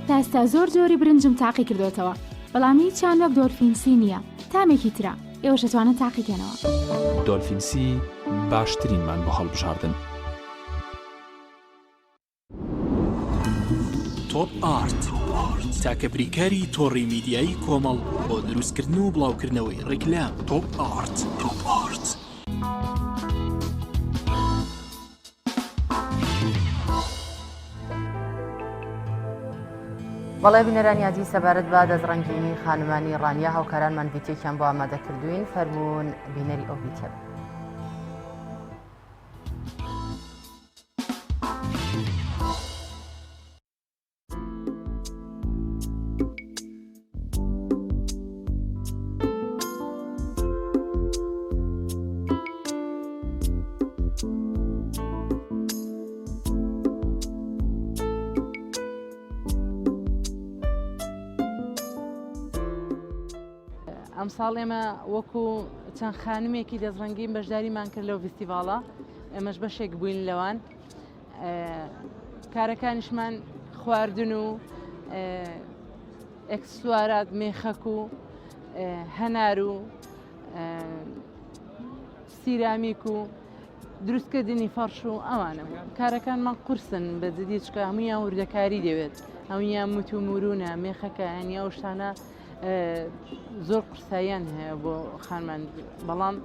تا ئێستا زۆر جۆری برنجم تاقی کردوێتەوە، بەڵام هیچیان وەک دۆلفینسی نییە. تامێکی ترە ئێوەش دەتوانن تاقیکەنەوە. دۆلفینسی باشترینمان بۆ هەڵبژاردن. تۆپ ئارت تاکە بریکاری تۆڕی میدیایی کۆمەڵ بۆ دروستکردن و بڵاوکردنەوەی ڕیکلام. تۆپ ئارت. بەڵێ بینەرانی عزیز سەبارەت بە دەستڕەنگی خانمانی ڕانیا هاوکارانمان ڤیدیۆکیان بۆ ئامادەکردوین. فەرموون بینەری ئەو ڤیدیۆ. ئەم ساڵ ئێمە وەکو چەند خانمێکی دەستڕەنگین بەشداریمان کرد لەو فستیڤاڵە. ئێمەش بەشێک بووین لەوان. کارەکانیشمان خواردن و ئەکسسوارات، مێخەک و هەنار و سیرامیک و دروستکردنی فەرش و ئەوانە. کارەکانمان قورسن بە جدی، چکە هەموویان وردەکاری دەوێت، هەموویان مت و مورونە، مێخەکە، هەنی ئەو شتانە زۆر قورساییان هەیە بۆ خانمان. بەڵام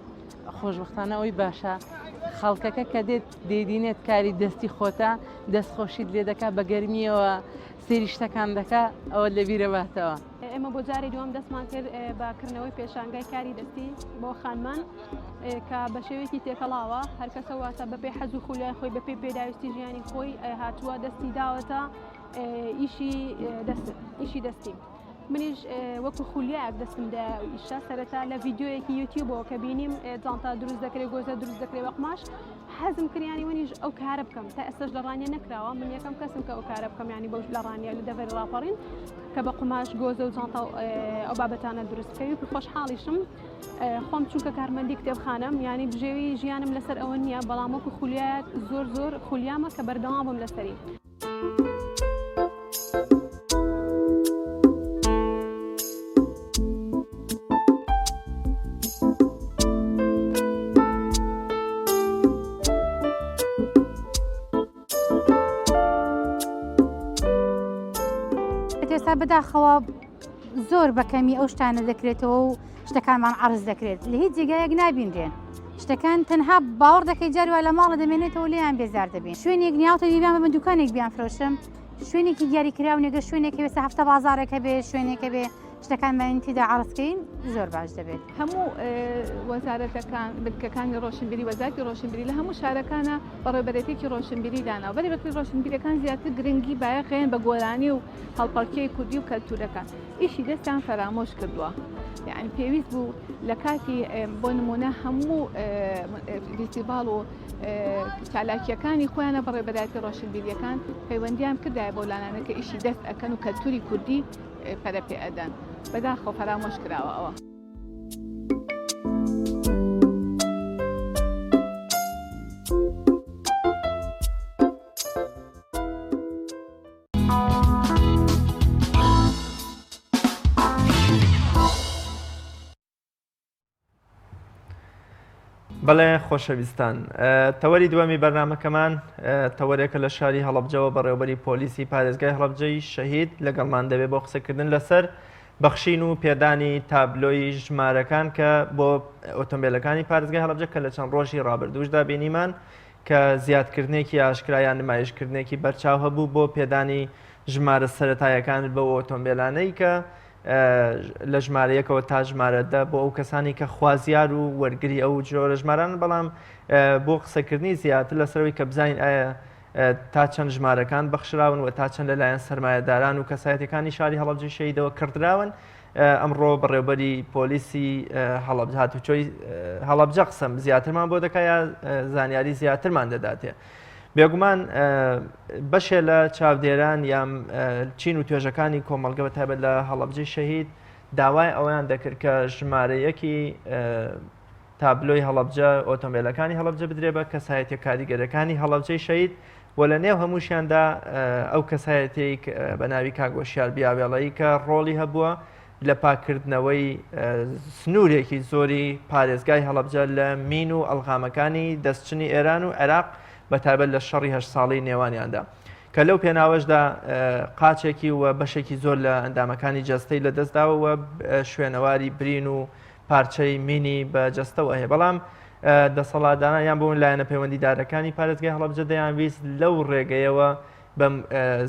خۆشبەختانە ئەوی باشە خەڵکەکە کە دێت دەیدینێت کاری دەستی خۆتە، دەستخۆشیت لێ دەکا، بە گەرمیەوە سێری شتەکان دەکا، ئەوە لەبیرە باتەوە. ئێمە بۆ جارێ دووەم دەستمان کرد باکردنەوەی پێشانگای کاری دەستی بۆ خانمان کە بە شێوەیەکی تێکەڵاوە هەر کەسە واتە بەپێ حەز و خولای خۆی بەپێ پێداویستی ژیانی خۆی هاتووە دەستی داوەتە ئیشی دەستی. منیش وەکو خولیایەک دەستمدا ئیشە سەرەتا لە ڤیدیۆیەکی یوتیوبەوە کە بینیم جانتا دروست دەکرێت، گۆزە دروست دەکرێت، وەقماش حەزم کردیانی منیش ئەو کارە بکەم. تا ئێستاش لە ڕانیە نەکراوە، من یەکەم کەسم کە ئەو کارە بکەم، ینی بەو لە ڕانیە لە دەڤێر ڕاپەڕین کە بە قماش گۆزە و جانتا ئەو بابەتانە دروستکەوی. خۆشحاڵیشم خۆم چونکە کارمەندی کتێبخانەم، ینی بژێوی ژیانم لەسەر ئەوە نییە، بەڵام وەکو خولیایەک زۆر خولیامە کە بەردەوام بم لەسەری. ئێستا بەداخەوە زۆر بەکەمی ئەو شتانە دەکرێتەوە و شتەکانمان عەرز دەکرێت، لە هیچ جێگایەک نابینرێن. شتەکان تەنها باوەڕ دەکەی جاری وا لە ماڵە دەمێنێتەوە لێیان بێزار دەبێن شوێنێک نیاوتە بیان بە دوکانێک بیان فرۆشم شوێنێکی دیاریکراو نێگە شوێنێکی بێسە هەفتە بازارێکە بێ شوێنێکە بێ شتەکان بەینتیدا عڕستکەین زۆر باش دەبێت هەموو وەزارەتەکان بنکەکانی ڕۆشنبیری وەزارەتی ڕۆشنبیری لە هەموو شارەکانە بەڕێبەرێتێکی ڕۆشنبیری دانا و بەرەبەری ڕۆشنبیریەکان زیاتر گرنگی بایەخێن بە گۆرانی و هەڵپەڵکێی کوردی و کەلتورەکان ئیشی دەستیان فەرامۆش کردووە یعنی پێویست بوو لە کاتی بۆ نمونە هەموو فیستیڤاڵ و چالاکیەکانی خۆیانە بەڕێبەراتی ڕۆشنبیریەکان پەیوەندیان کردایە بۆ لانانە کە ئیشی دەست ئەکەن و کەلتوری کوردی پەرە پێ ئەدەن بەداخۆ فەرامۆش کراوە ئەوە. بەڵێ خۆشەویستان تەوەری دووەمی بەرنامەکەمان تەوەرێکە لە شاری هەڵەبجەوە بەڕێوەبەری پۆلیسی پارێزگای هەڵەبجەی شەهید لەگەڵمان دەبێت بۆ قسەکردن لەسەر بەخشین و پێدانی تابلۆی ژمارەکان کە بۆ ئۆتۆمبیلەکانی پارێزگای هەڵەبجە کە لە چەند ڕۆژی ڕابردووشدا بینیمان کە زیادکردنێکی ئاشکرایان نمایشکردنێکی بەرچاو هەبوو بۆ پێدانی ژمارە سەرەتایەکان بە ئۆتۆمبیلانەی کە لە ژمارەیەکەوە تا ژمارەدە بۆ ئەو کەسانی کە خوازیار و وەرگری ئەو جۆرە ژماران بەڵام بۆ قسەکردنی زیاتر لەسەرەوەی کە بزانین ئایا تا چەند ژمارەکان بەخشراون و تا چەند لەلایەن سەرمایەداران و کەسایەتەکانی شاری هەڵەبجەی شەهیدەوە کردراون ئەمڕۆ بەڕێوەبەری پۆلیسی هەڵەبجە هاتوچۆی هەڵەبجە قسەم زیاترمان بۆ دەکات زانیاری زیاترمان دەداتێ. بێگومان بەشێ لە چاودێران یام چین و توێژەکانی کۆمەڵگە بە تایبەت لە هەڵەبجەی شەهید داوای ئەویان دەکرد کە ژمارەیەکی تابلۆی هەڵەبجە ئۆتۆمبیلەکانی هەڵەبجە بدرێ بە کەسایەتیە کاریگەرەکانی هەڵەبجەی شەهید و لە نێو هەمووشیاندا ئەو کەسایەتێک بە ناوی کاگۆشیار بیاوێڵەیی کە ڕۆڵی هەبووە لە پاکردنەوەی سنوورێکی زۆری پارێزگای هەڵەبجە لە مین و ئەڵغامەکانی دەستچنی ئێران و عێراق بە تایبەت لە شەڕی 8 ساڵی نێوانیاندا کە لەو پێناوەشدا قاچێکی و بەشێکی زۆر لە ئەندامەکانی جەستەی لە دەستداوە و شوێنەواری برین و پارچەی مینی بە جەستەوە هەیە بەڵام دەسەڵاتدانیان بۆ لایەنە پەیوەندیدارەکانی پارێزگای هەڵەبجە دەیانویست لەو ڕێگەیەوە بە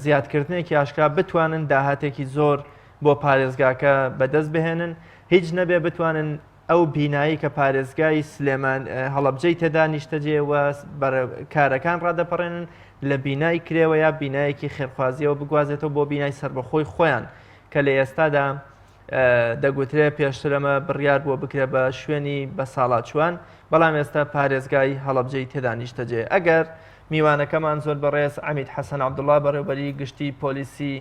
زیادکردنێکی ئاشکرا بتوانن داهاتێکی زۆر بۆ پارێزگاکە بەدەست بهێنن هیچ نەبێ بتوانن ئەو بینایی کە پارێزگای سلێمان هەڵەبجەی تێدا نیشتەجێ و کارەکان ڕادەپەڕێنن لە بینای کرێوە یا بینایەکی خێرخوازیەوە بگوازێتەوە بۆ بینای سربەخۆی خۆیان کە لە ئێستادا دەگوترێ پێشترەمە بڕیار بۆ بکرێ بە شوێنی بە ساڵاتچوان بەڵام ئێستا پارێزگای هەڵەبجەی تێدا نیشتەجێ ئەگەر میوانەکەمان زۆر بەڕێز عەمید حەسەن عەبدوڵڵا بەڕێوەبەری گشتی پۆلیسی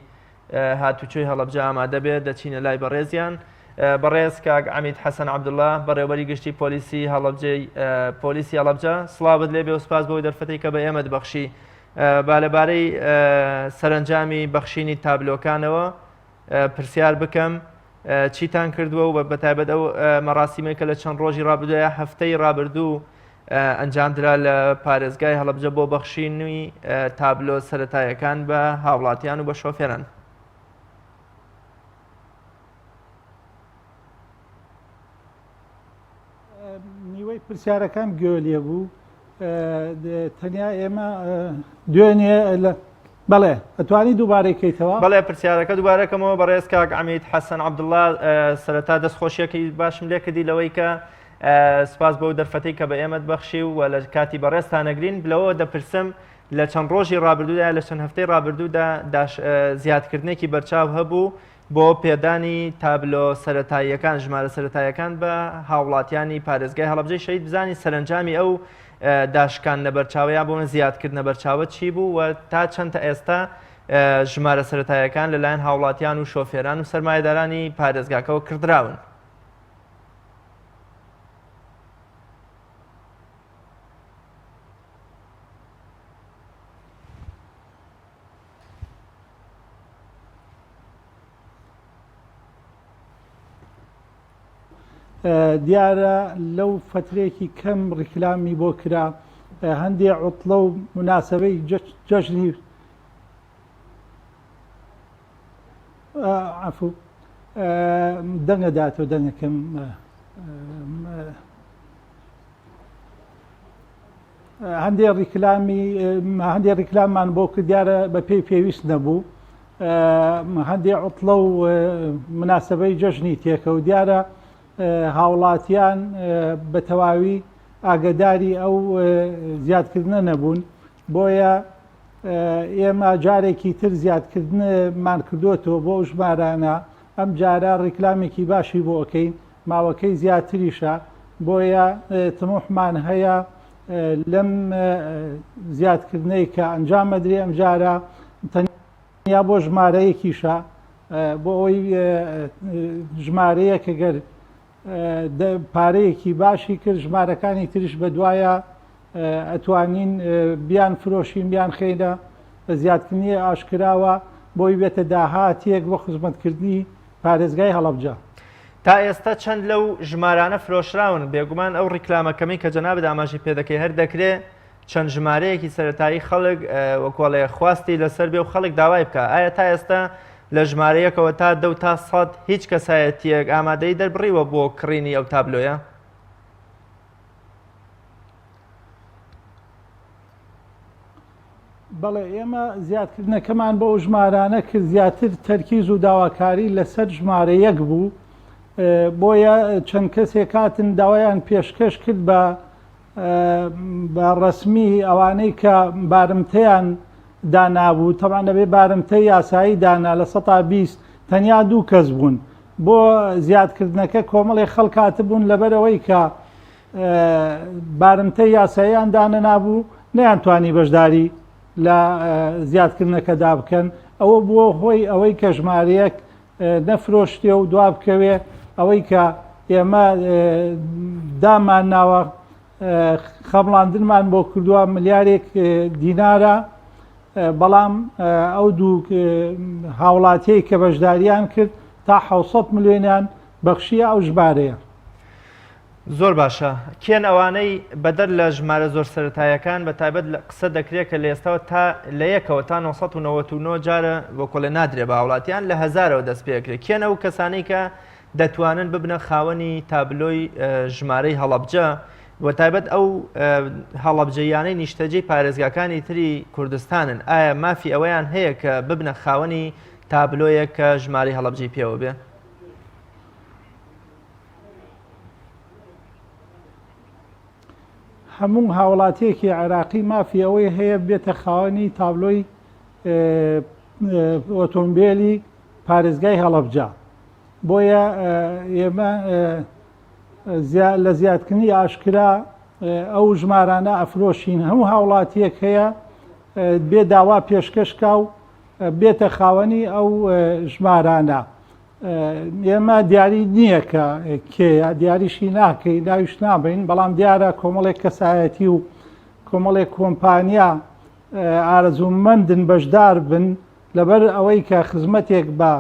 هاتوچۆی هەڵەبجە ئامادە بێت دەچینە لای بەڕێزیان بەڕێز کاک عەمید حەسەن عەبدوڵڵا بەڕێوەبەری گشتی پۆلیسی هەڵەبجەی پۆلیسی هەڵەبجە سڵاوت لێبێ و سپاس بۆی دەرفەتەی کە بە ئێمە دبەخشی با لەبارەی سەرنجامی بەخشینی تابلۆکانەوە پرسیار بکەم چیتان کردووە و بەتایبەت ئەو مەراسیمێک کە لە چەند ڕۆژی ڕابردووە هەفتەی ڕابردوو ئەنجامدرا لە پارێزگای هەڵەبجە بۆ بەخشینی تابلۆ سەرەتایەکان بە هاوڵاتیان و بە شۆفێران. میوەی پرسیارەکەم گوێ لێ بوو تەنیا ئێمە دوێنێ بەڵێ ئەتوانی دووبارەکەیتەوە بەڵێ پرسیارەکە دووبارەکەمەوە بەڕێز کاک عەمید حەسەن عەبدوڵڵا سەرەتا دەستخۆشیەکەی باشم لێ کردی لەوەی کە سپاس بۆ دەرفەتەی کە بە ئێمە بەخشی و لە کاتی بەڕێزتان نەگرین لەوە دەپرسم لە چەند ڕۆژی ڕابردوودا لە چەند هەفتەی ڕابردوودا زیادکردنێکی بەرچاو هەبوو بۆ پێدانی تابلۆ سەرەتاییەکان ژمارە سەرەتاییەکان بە هاوڵاتیانی پارێزگای هەڵەبجەی شەهید بزانی سەرنجامی ئەو داشکان نەبەرچاوەیە بۆ زیادکردنە بەرچاوە چی بوو و تا چەندە ئێستا ژمارە سەرەتاییەکان لەلایەن هاوڵاتیان و شۆفێران و سەرمایەدارانی پارێزگاکەوە کردراون. دیارە لەو فترێکی کەم ڕیکلامی بۆ کرا هەندێک عوتڵە و مناسبەی جەژنی عەفو دەنگەداتەوە دەنگەکەم هەندێک ڕیکلامان بۆ کردیارە بە پێی پێویست نەبوو هەندێک عوتڵە و مناسبەی جەژنی تێکە و دیارە هاوڵاتیان بە تەواوی ئاگداری ئەو زیادکردنە نەبوون بۆیە ئێمە جارێکی تر زیادکردنمان کردوتەوە بۆ ژمارانە ئەم جارە ڕیکلامێکی باشی بۆ ئۆکەین ماوەکەی زیاتریشە بۆیە تموحمان هەیە لەم زیادکردنەی کە ئەنجام مەدرێ ئەم جارە تەنیا بۆ ژمارەیەکیشە بۆ ئەوەی ژمارەیە کە گەر پارەیەکی باشی کرد ژمارەکانی تریش بە دوایە ئەتوانین بیان فرۆشین بیان خێنە بە زیادکردنی ئاشکراوە بۆی بێتە داهاتیەک بۆ خزمەتکردنی پارێزگای هەڵەبجە. تا ئێستا چەند لەو ژمارانە فرۆشراون بێگومان ئەو ڕیکلامەکەمی کە جەناب داماژی پێدەکەی هەر دەکرێت چەند ژمارەیەکی سەرەتایی خەڵک وەکوڵەیە خواستی لەسەر بێ و خەڵک داوای بکە ئایا تا ئێستا لە ژمارەیەکەوە تا 10 تا 100 هیچ کەسایەتیەک ئامادەی دەربڕیوە بۆ کڕینی ئەو تابلۆیە؟ بەڵێ ئێمە زیادکردنەکەمان بۆ ژمارانە کرد زیاتر تەرکیز و داواکاری لەسەر ژمارەیەک بوو بۆیە چەند کەسێک هاتن داوایان پێشکەش کرد بە ڕسمی ئەوانەی کە بارمتەیان دانابوو تەمان دەبێ بارمتەی یاسایی دانا لە 120 تەنیا 2 کەس بوون بۆ زیادکردنەکە کۆمەڵی خەڵک هاتبوون لەبەرەوەی کە بارمتەی یاساییان دانە نابوو نەیانتوانی بەشداری لە زیادکردنەکەدا بکەن ئەوە بووە هۆی ئەوەی کە ژمارەیەک نەفرۆشتێ و دوا بکەوێ ئەوەی کە ئێمە دامان ناوە خەمڵاندنمان بۆ کردووە ملیارێک دینارە بەڵام ئەو دوو هاوڵاتیەی کە بەشداریان کرد تا 600 ملیۆنیان بەخشیە ئەو ژمارەیە. زۆر باشە کێن ئەوانەی بەدەر لە ژمارە زۆر سەرەتایەکان بە تایبەت قسە دەکرێت کە لە ئێستاوە تا لە یەکەوە تا 1999 جارە بۆکۆلە نادرێ بە هاوڵاتیان لە هەزارەوە دەست پێکرێت کێن ئەو کەسانەی کە دەتوانن ببنە خاوەنی تابلۆی ژمارەی هەڵەبجە وە تایبەت ئەو هەڵەبجەیانەی نیشتەجێی پارێزگاکانی تری کوردستانن ئایا مافی ئەوەیان هەیە کە ببنە خاوەنی تابلۆیە کە ژمارەی هەڵەبجەی پێوە بێ؟ هەموو هاوڵاتیەکی عێراقی مافی ئەوەی هەیە بێتە خاوەنی تابلۆی ئۆتۆمبیلی پارێزگای هەڵەبجە بۆیە ئێمە لە زیادکردنی ئاشکرا ئەو ژمارانە ئەفرۆشین هەموو هاوڵاتیەک هەیە بێ داوا پێشکەشکا و بێتە خاوەنی ئەو ژمارانە ئێمە دیاری نییە کە کێە دیاریشی ناکەی داویش نابین بەڵام دیارە کۆمەڵێک کەسایەتی و کۆمەڵێک کۆمپانیا ئارەزومەندن بەشدار بن لەبەر ئەوەی کە خزمەتێک بە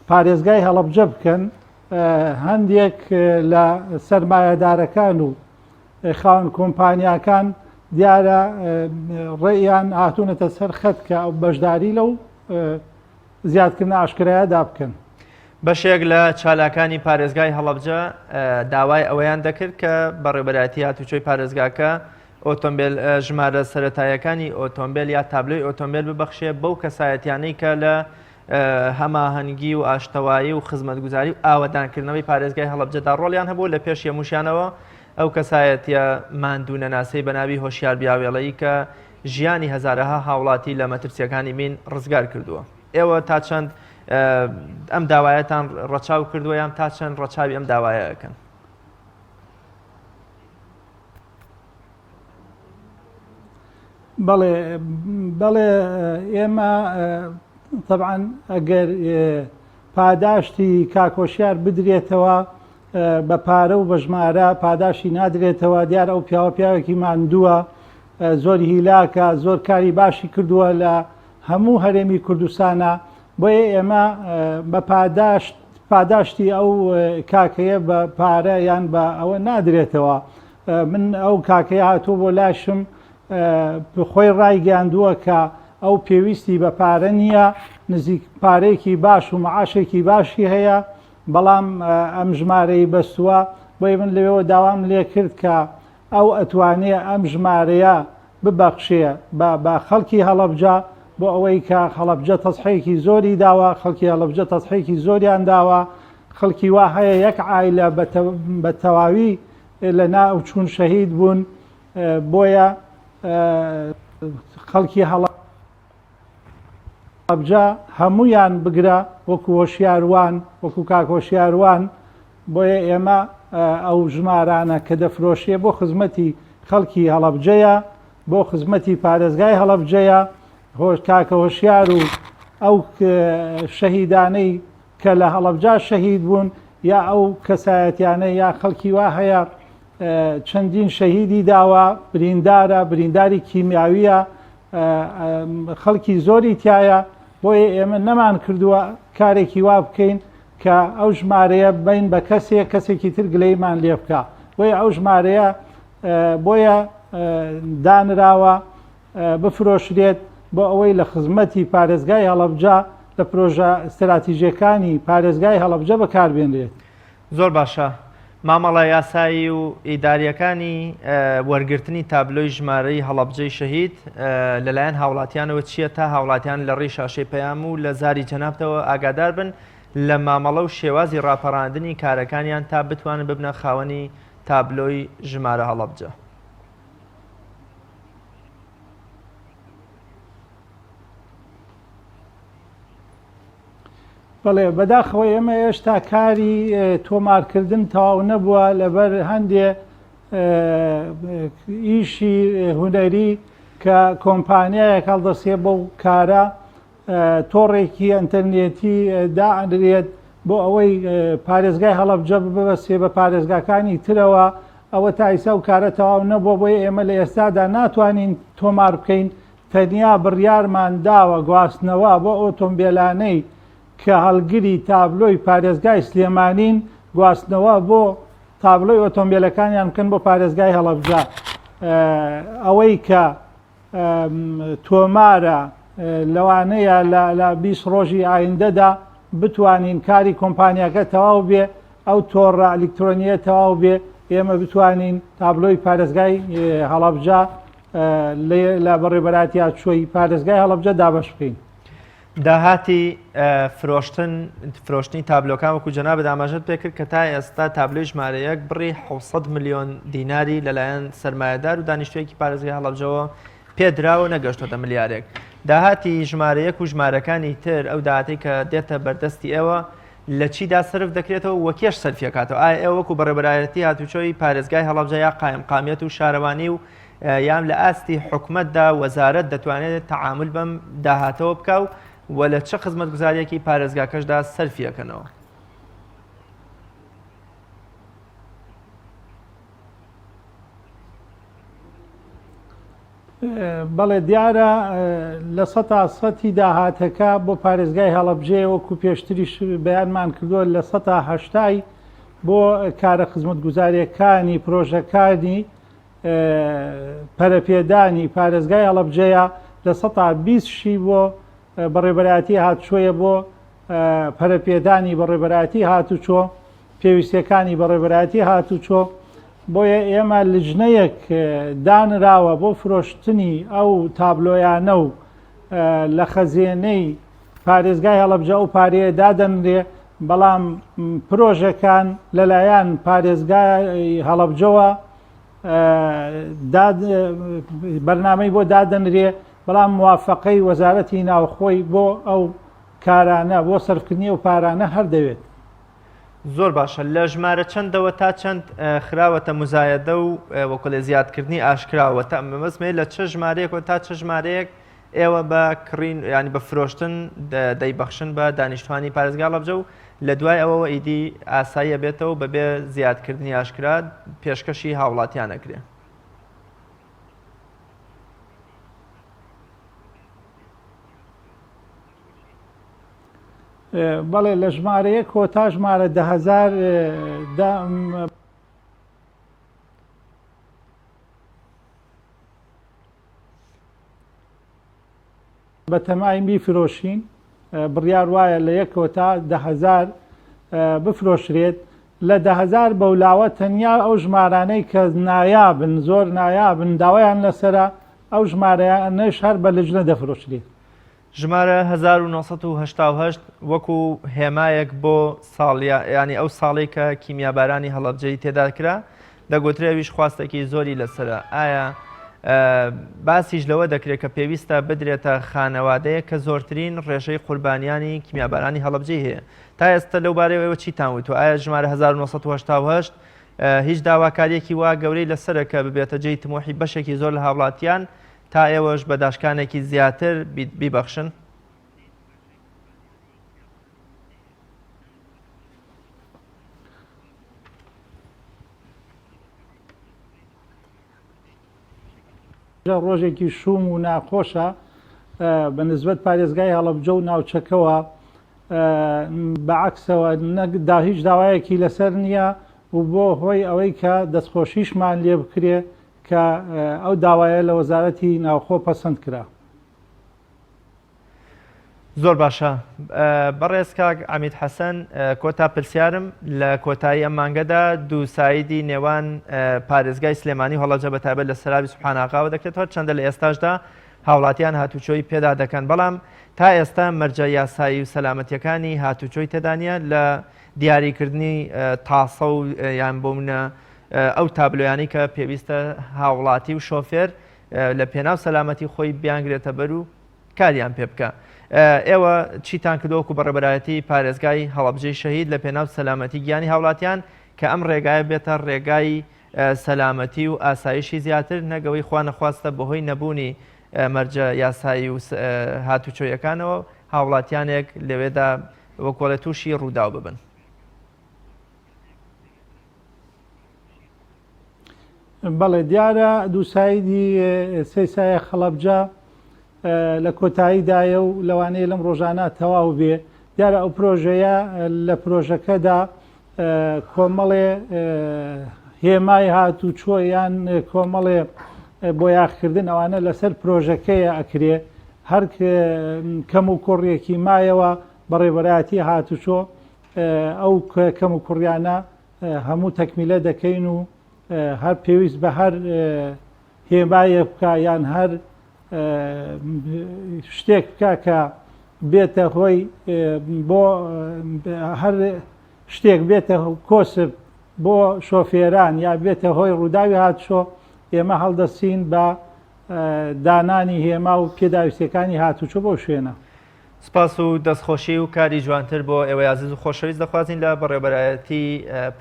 پارێزگای هەڵەبجە بکەن هەندێک لە سەرمایەدارەکان و خاوەن کۆمپانیاکان دیارە ڕێیان هاتوونەتە سەر خەت کە بەشداری لەو زیادکردن ئاشکرایەدا بکەن. بەشێک لە چالاکانی پارێزگای هەڵەبجە داوای ئەوەیان دەکرد کە بەڕێبەرایەتی هاتوچۆی پارێزگاکە ئۆتۆمبیل ژمارە سەرەتایەکانی ئۆتۆمبیل یا تابلۆی ئۆتۆمبیل ببەخشێ بەو کەسایەتیانەی کە لە هەماهەنگی و ئاشتەوایی و خزمەتگوزاری و ئاوەدانکردنەوەی پارێزگای هەڵەبجەدا ڕۆڵیان هەبوو لە پێش یەموشیانەوە ئەو کەسایەتیە ماندوو نەناسەی بەناوی هۆشیار بیاوێڵەیی کە ژیانی هەزارەها هاوڵاتی لە مەترسیەکانی مین ڕزگار کردووە. ئێوە تا چەند ئەم داوایەتان ڕەچاو کردووە یان تا چەند ڕەچاوی ئەم داوایەکەن؟ بەڵێ ئێمە طبعاً ئەگەر پاداشتی کاکۆشیار بدرێتەوە بە پارە و بە ژمارە پاداشی نادرێتەوە دیارە ئەو پیاوەکی ماندووە زۆر هیلاکە زۆر کاری باشی کردووە لە هەموو هەرێمی کوردستانە بۆیە ئێمە بە پاداشتی ئەو کاکەیە بە پارە یان بە ئەوە نادرێتەوە من ئەو کاکەیە هاتووە بۆ لاشم خۆی ڕایگەاندووە کە ئەو پێویستی بە پارە نییە نزیک پارێکی باش و معاشێکی باشی هەیە بەڵام ئەم ژمارەی بەستووە بۆی من لەوێەوە داوام لێ کرد کە ئەو ئەتوانێت ئەم ژمارەیە ببەخشێ بە خەڵکی هەڵەبجە بۆ ئەوەی کە هەڵەبجە تەسحەیەکی زۆری داوە، خەڵکی هەڵەبجە تەسحەیەکی زۆریان داوە، خەڵکی وا هەیە یەک عایلە بە تەواوی لە ناو چوون شەهید بوون، بۆیە خەڵکی هەڵەبجە هەمویان بگرە وەکو هۆشیاروان، وەکو کاک هۆشیاروان، بۆیە ئێمە ئەو ژمارانە کە دەفرۆشیە بۆ خزمەتی خەڵکی هەڵەبجەیە، بۆ خزمەتی پارێزگای هەڵەبجەیە، کاکە هۆشیار و ئەو شەهیدانەی کە لە هەڵەبجا شەهید بوون یا ئەو کەسایەتیانە یا خەڵکی وا هەیە چەندین شەهیدی داوە، بریندارە، برینداری کیمیاویە، خەڵکی زۆری تایە، بۆیە ئێمە نەمان کردووە کارێکی وا بکەین کە ئەو ژمارەیە بین بە کەسێکی تر گلەیمان لێ بکە. بۆیە ئەو ژمارەیە بۆیە دانراوە بفرۆشرێت بۆ ئەوەی لە خزمەتی پارێزگای هەڵەبجە لە پرۆژە استراتیژیەکانی پارێزگای هەڵەبجە بەکاربێنرێت. زۆر باشە. مامەڵە یاسایی و ئیداریەکانی وەرگرتنی تابلۆی ژمارەی هەڵەبجەی شەهید لەلایەن هاوڵاتیانەوە چییە تا هاوڵاتیان لە ڕێی شاشەی پەیام و لە زاری جەنابتەوە ئاگادار بن لە مامەڵە و شێوازی ڕاپەڕاندنی کارەکانیان تا بتوانن ببنە خاوەنی تابلۆی ژمارە هەڵەبجە. بەڵێ بەداخەوە ئێمە هێشتا کاری تۆمارکردن تەواو نەبووە لەبەر هەندێ ئیشی هونەری کە کۆمپانیایەک هەڵدەسێ بەو کارە تۆڕێکی ئەنتەرنێتی دائەنرێت بۆ ئەوەی پارێزگای هەڵەبجە ببەستێ بە پارێزگاکانی ترەوە، ئەوە تا ئیسا و کارە تەواو نەبووە، بۆیە ئێمە لە ئێستادا ناتوانین تۆمار بکەین. تەنیا بڕیارمان داوە گواستنەوە بۆ ئۆتۆمبیلانەی کە هەڵگری تابلۆی پارێزگای سلێمانین گواستنەوە بۆ تابلۆی ئۆتۆمبیلەکانیان بکەن بۆ پارێزگای هەڵەبجە. ئەوەی کە تۆمارە لەوانەیە لە 20 ڕۆژی ئایندەدا بتوانین کاری کۆمپانیاکە تەواو بێ، ئەو تۆڕە ئەلکترۆنیە تەواو بێ، ئێمە بتوانین تابلۆی پارێزگای هەڵەبجە لە بەڕێبەراتی چۆی پارێزگای هەڵەبجە دابەش بکەین. داهاتی فرۆشتنی تابلۆکان وەکو جەناب ئاماژەت پێکرد کە تا ئێستا تابلۆی ژمارەیەک بڕی 700 ملیۆن دیناری لەلایەن سەرمایەدار و دانیشتوویەکی پارێزگای هەڵەبجەوە پێدراوە نەگەشتۆتە ملیارێک. داهاتی ژمارەیەک و ژمارەکانی تر ئەو داهاتی کە دێتە بەردەستی ئێوە لە چیدا سرف دەکرێتەوە وەکێش سەرفیەکاتەوە؟ ئایا ئێوە وەکو بەڕێبەرایەتی هاتوچۆی پارێزگای هەڵەبجە یا قایمقامیەت و شارەوانی و یان لە ئاستی حکومەتدا وەزارەت دەتوانێت تەعامل بەم داهاتەوە بکە و لە چه خزمەت گوزاریەکی پارێزگاکەشدا سەرفیەکەنەوە؟ بەڵێ دیارە لە 100% داهاتەکە بۆ پارێزگای هەڵەبجێ وەکو پێشتریش بەیانمان کردووە لە 180 بۆ کارە خزمەت گوزاریەکانی پرۆژەکانی پەرەپێدانی پارێزگای هەڵەبجەیە لە 120 بۆ بەڕێبەراتی هاتوچۆیە بۆ پەرەپێدانی بەڕێبەراتی هاتوچۆ پێویستیەکانی بەڕێبەراتی هاتوچۆ. بۆیە ئێمە لجنەیەک دانراوە بۆ فرۆشتنی ئەو تابلۆیانە و لە خەزیێنەی پارێزگای هەڵەبجە و پارەیە دادەنرێ، بەڵام پرۆژەکان لەلایەن پارێزگای هەڵەبجەوە بەرنامەی بۆ دادەنرێ، بەڵام موافقەی وەزارەتی ناوخۆی بۆ ئەو کارانە بۆ سەرفکردنی و پارانە هەردەوێت. زۆر باشە. لە ژمارە چەندەوە تا چەند خراوەتە مزایەدە و وەکو لە زیادکردنی ئاشکراوە تا مەمەسمێ لە چه ژمارەیەکەوە تا چه ژمارەیەک ئێوە بە کڕین ینی بە فرۆشتن دەیبەخشن بە دانیشتوانی پارێزگای هەڵەبجە و لە دوای ئەوەوە ئیدی ئاساییە بێتەوە بەبێ زیادکردنی ئاشکرا پێشکەشی هاوڵاتیان ئەکرێ؟ بەڵێ لە ژمارەیەک کۆتا ژمارە 10,000 بە تەمای بیفرۆشین، بڕیار وایە لە یەک کۆتا 10,000 بفرۆشرێت. لە 10,000 بەولاوە تەنیا ئەو ژمارانەی کە نایابن، زۆر نایابن، داوایان لەسرە ئەو ژمارەیانەش هەر بە لەجنە دەفرۆشرێت. ژمارە 1970 وەکو هێمایەک بۆ ساڵیا ینی ئەو ساڵی کە کیمیابارانی هەڵەبجەی تێدا کرا دەگوترێویش خواستێکی زۆری لەسرە. ئایا باسیش لەوە دەکرێت کە پێویستە بدرێتە خانەوادەیە کە زۆرترین ڕێژەی قوربانیانی کیمیابارانی هەڵەبجەی هەیە. تا ئێستا لەو بارەوەی چیتان وت و ئایا ژمارە 1970 هیچ داواکاریەکی وا گەورەی لەسرە کە ببێتە جێی تمۆحی بەشێکی زۆر لە هاوڵاتیان تا ئێوەش بە داشکانێکی زیاتر بیبەخشن؟ ڕۆژێکی شوم و ناخۆشە بە نسبەت پارێزگای هەڵەبجە و ناوچەکەەوە بەعکسەوە نەکدا هیچ داوایەکی لەسەر نییە و بۆ هۆی ئەوەی کە دەستخۆشیشمان لێ بکرێ کە ئەو داوایە لە وەزارەتی ناوخۆ پەسەند کرا. زۆر باشە. بەڕێز کاک ئەمید حەسەن کۆتا پرسیارم لە کۆتایی ئەم مانگەدا دووسایدی نێوان پارێزگای سلێمانی هەڵەبجە بەتایبەت لە سەراوی سوبحاناغاوە دەکرێتەوە چەندە لە ئێستاشدا هاوڵاتیان هاتوچۆی پێدا دەکەن بەڵام تا ئێستا مەرجە یاسایی و سەلامەتیەکانی هاتوچۆی تێدانە لە دیاریکردنی تاسە و یان بۆ منە ئەو تابلۆیانی کە پێویستە هاوڵاتی و شۆفێر لە پێناو سەلامەتی خۆی بیانگرێتە بەر و کاریان پێ بکە. ئێوە چیتان کردووەکو بەڕێبەرایەتی پارێزگای هەڵەبجەی شەهید لە پێناو سەلامەتی گیانی هاوڵاتیان کە ئەم ڕێگایە بێتە ڕێگای سەلامەتی و ئاسایشی زیاتر نەگەوەی خوا نەخواستە بەهۆی نەبوونی مەرجە یاسایی و هاتوچۆیەکانەوە هاوڵاتیانێک لەوێدا وەکۆڵە تووشی ڕووداو ببن. بەڵێ دیارە دووسایدی سەیسایە خەڵەبجە لە کۆتاییدایە و لەوانەیە لەم ڕۆژانە تەواو بێ. دیارە ئەو پرۆژەیە لە پرۆژەکەدا کۆمەڵێ هێمای هاتوچۆ یان کۆمەڵێ بۆ یاخکردن ئەوانە لەسەر پرۆژەکەیە ئەکرێ هەر کەم و کوڕێکی مایەوە بەڕێبەرایەتی هاتوچۆ ئەو کەم و کوڕیانە هەموو تەکمیلە دەکەین و هەر پێویست بە هەر هێمایە بکە یان هەر شتێک بکە کە بێتە هۆی بۆ هەر شتێک بێتە کۆسب بۆ شۆفێران یا بێتە هۆی ڕووداوی هاتوچۆ ئێمە هەڵدەستین بە دانانی هێما و پێداویستەکانی هاتوچۆ بۆ شوێنە. سپاس و دەستخۆشی و کاری جوانتر بۆ ئێوەی عزیز و خۆشەویست دەخوازین لە بەڕێوەبەرایەتی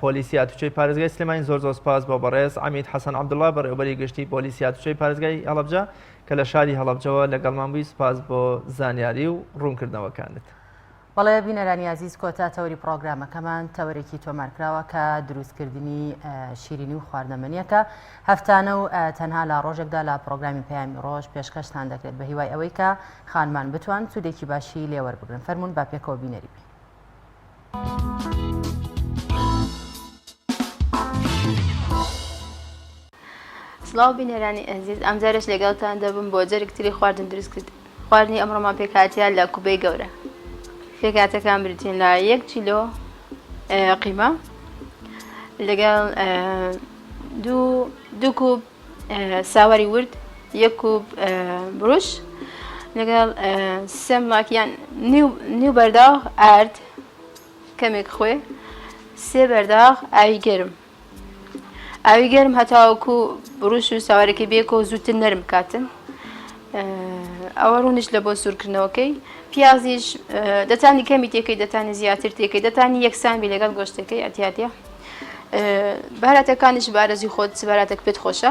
پۆلیسی هاتوچۆی پارێزگای سلێمانی. زۆر سپاس بۆ بەڕێز ئەمید حەسەن عەبدوڵڵا بەڕێوەبەری گشتی پۆلیسی هاتوچۆی پارێزگای هەڵەبجە کە لە شاری هەڵەبجەوە لەگەڵمان بووی. سپاس بۆ زانیاری و ڕوونکردنەوەکانت. بەڵێ بینەرانی عزیز کۆتا تەوری پرۆگرامەکەمان تەوەرێکی تۆمارکراوە کە دروستکردنی شیرینی و خواردنەمەنیەکە هەفتانە و تەنها لە ڕۆژێکدا لە پرۆگرامی پەیامی ڕۆژ پێشکەشتان دەکرێت بە هیوای ئەوەی کە خانمان بتوان سوودێکی باشی لێوەربگرن. فەرمونون با پێکەوە بینەری بین. سڵاو بینەرانی ئەزیز، ئەم جارش لەگەڵتان دەبم بۆ جەرێکتری خواردن دروستکرد. خواردنی ئەمڕۆمان پێکهاتیان لە کوبەی گەورە. پێکهاتەکان بریتین لە 1 کیلۆ قیمە لەگەڵ 2 کوب ساوەری ورد، 1 کوب بروش لەگەڵ 3 ماکیان نیو بەرداغ ئارد کەمێک خوێ، 3 بەرداغ ئاوی گەرم. ئاوی گەرم هەتاوەکو بروش و ساوارێکی بێکۆ زووتر نەرم کاتن. ئەوە ڕوونش لە بۆ سوورکردنەوەکەی. پیازیش دەتانی کەمی تێکەی، دەتانی زیاتر تێکەی، دەتانی یەکسان بی لەگەڵ گۆشتەکەی ئەتیاتە. بەهاراتەکانیش بارەزی خۆت باراتێک پێت خۆشە.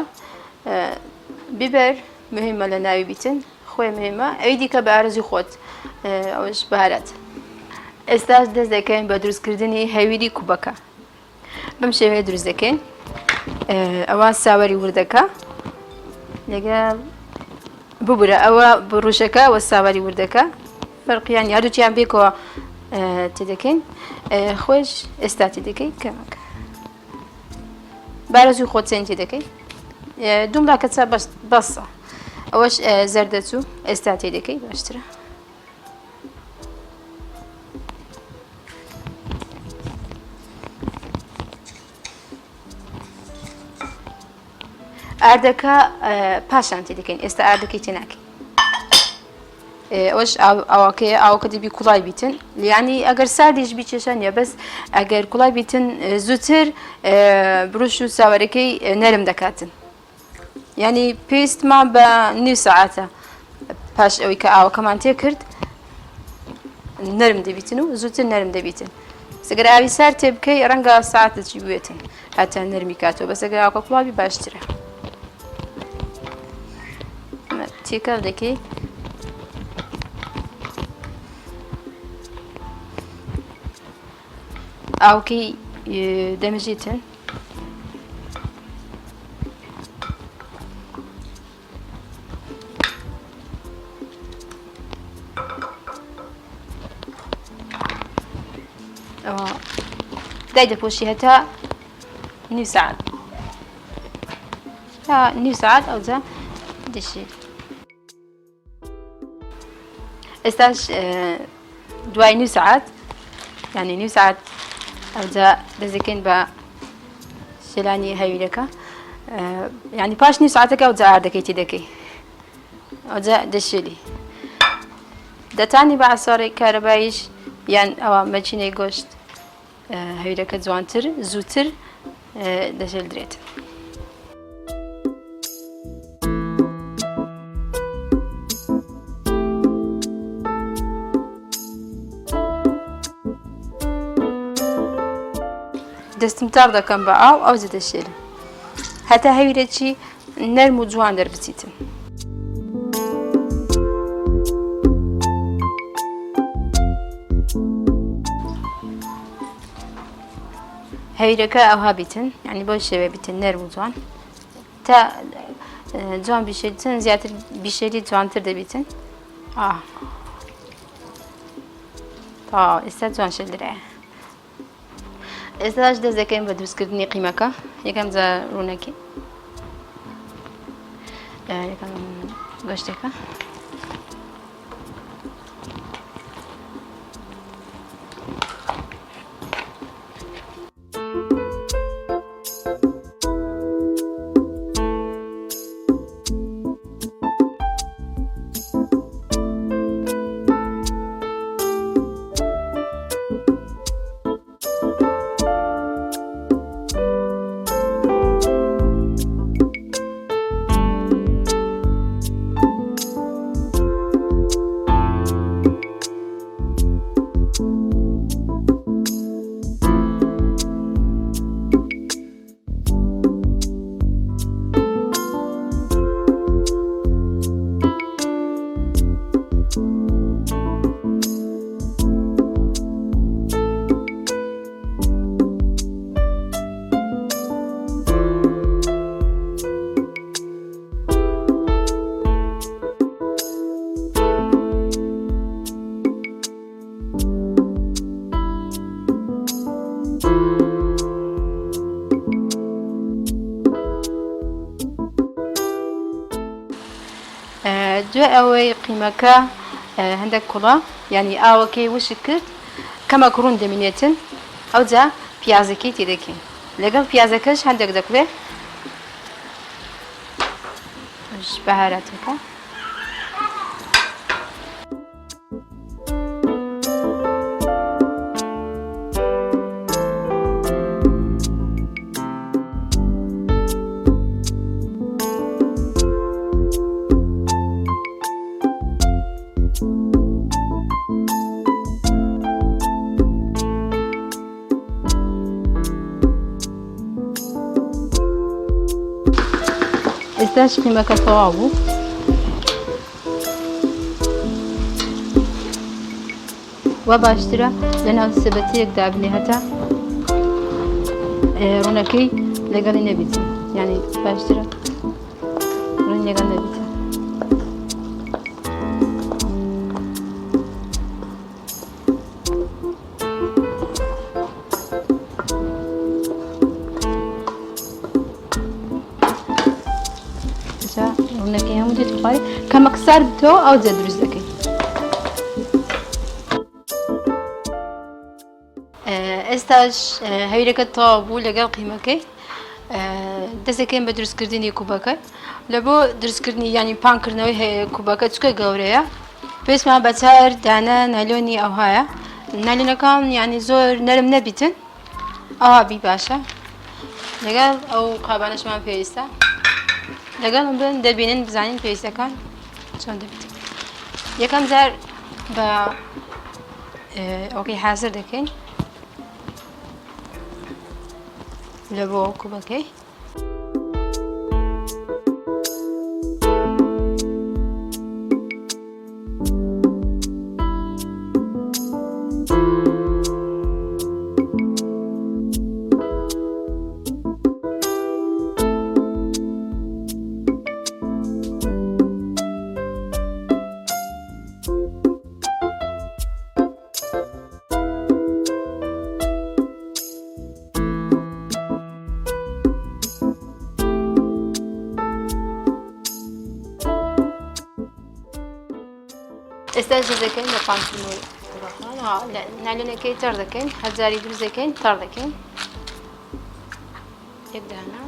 بیبەر مهمە لە ناوی بیتن، خۆی مهمە، ئەوی دیکە بە ئارەزی خۆت ئەوش بەهارات. ئێستاش دەست دەکەین بە دروستکردنی هەویری کوبەکە. بەم شێوەیە دروست دەکەین. ئەوە ساوەری وردەکە لەگەڵ ببرە ئەوە بڕوشەکە وە ساواری وردەکە فەرقیان یادوچیان بێکەوە تێدەکەین. خۆش ئێستا تێدەکەی کەمەکە بارەزوی خۆچەین تێدەکەی. دوملاکە چا بەسە ئەوەش زەردەچوو ئێستا تێدەکەی باشترە. ئاردەکە پاشان تێ دەکەین ئێستا ئاردەکەی تێناکەین ئەوش ئەوکەیە ئاوکە دەبی کوڵای بیتن لیانی ئەگەر ساردیش بیچێشە نیە بەس ئەگەر کوڵای بیتن زووتر بروش و ساوەرەکەی نەرم دەکاتن ینی پێویستمان بە نیو سەعاتە پاش ئەوەی کە ئاوەکەمان تێ کرد نەرم دەبیتن و زووتر نەرم دەبیتن سەگەر ئاوی سار تێ بکەی ڕەنگە ساعتێکی بوێتن هاتە نەرمی کاتەوە بەس ئەگەر ئاوکە کوڵاوی باشترە تێکە دەکەی ئاوکەی دەمەژیتن دای دەپۆشی هەتا نیو ساعت تا نیو ساعت ئەوجا دەشێت ئێستاش دوای نیو ساعت یعنی نیو ساعت ئەوجا دەزەکەین بە شێلانی هەویرەکە یعنی پاش نیو ساعتەکە ئەوجا ئاردەکەی تێ دەکەی ئەوجا دەشێلی دەتانی بە عەساڕی کارەباییش یان ئەوە مەچینەی گۆشت هەویرەکە جوانتر زووتر دەژێلدرێت دەستم تاڕ دەکەم بە ئاو ئەوجا دەشێلم هەتا هەویرەکی نەرم و جوان دەربچیتن هەویرەکە ئەوها بیتن یعنی بۆ شێوێ بیتن نەرم و جوان تا جوان بیشێتن زیاتر بیشێری جوانتر دەبیتن تا ئێستا جوان شێلدرایە ئێستاش دەست دەکەین بە دروستکردنی قیمەکە یەکەم جا ڕوونەکی یەکەم گۆشتێکە دوای ئەوەی قیمەکە هەندێک کوڵە ینی ئاوەکەی وشک کرد کەمە ڕوون دەمینێتن ئەوجا پیازەکەی تێ دەکەین لەگەڵ پیازەکەش هەندێک دەکوێ بەهاراتەکە ئێستاش قیمەکە تەواو بوو وە باشترە لەناو سەبەتەیەکدا بنێ هەتا ڕوونەکەی لەگەڵی نەبیتن یعنی باشترە ڕوون لەگەڵ نەبیتن ڕوونەکەی هەموو دێت بخوارێ کەمەک سارد بتەوە ئەوجا دروست دەکەین ئێستاش هەویرەکە تەواو بوو لەگەڵ قیمەکەی دەستەکەین بە دروستکردنی کوبەکە لە بۆ دروستکردنی ینی پانکردنەوەی هەیە کوبەکە چکە گەورەیە پێویستمان بە 4 دانە نایلۆنی ئەوهایە نایلۆنەکان ینی زۆر نەرم نەبیتن ئەوابی باشە لەگەڵ ئەو قابانەشمان پێویستە لەگەڵ بن دەبینن بزانین پێویستەکان چۆن دەبیتن یەکەم جار بە ئەوکەی حازر دەکەین لە بۆ کوبەکەی ئێستا ژ دەکەین بە پانکردنەوەی نایلۆنەکەی تەڕ دەکەین هەرجاری دروست دەکەین تەڕ دەکەین یەک دانە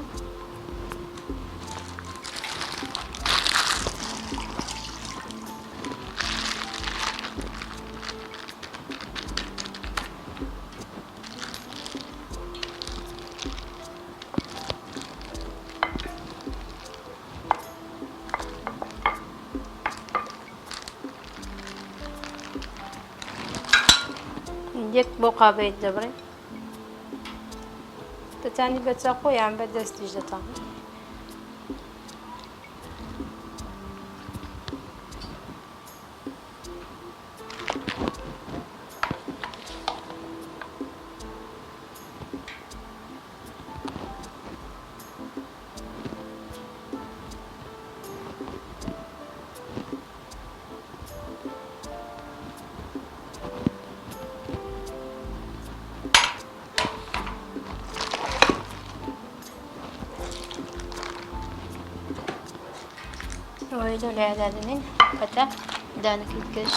یەک بۆ قابەیت دەبڕین دەتانی بە چاقۆ یان بە دەستیش دەتانی ويدو لإعدادين حتى دانك يتكش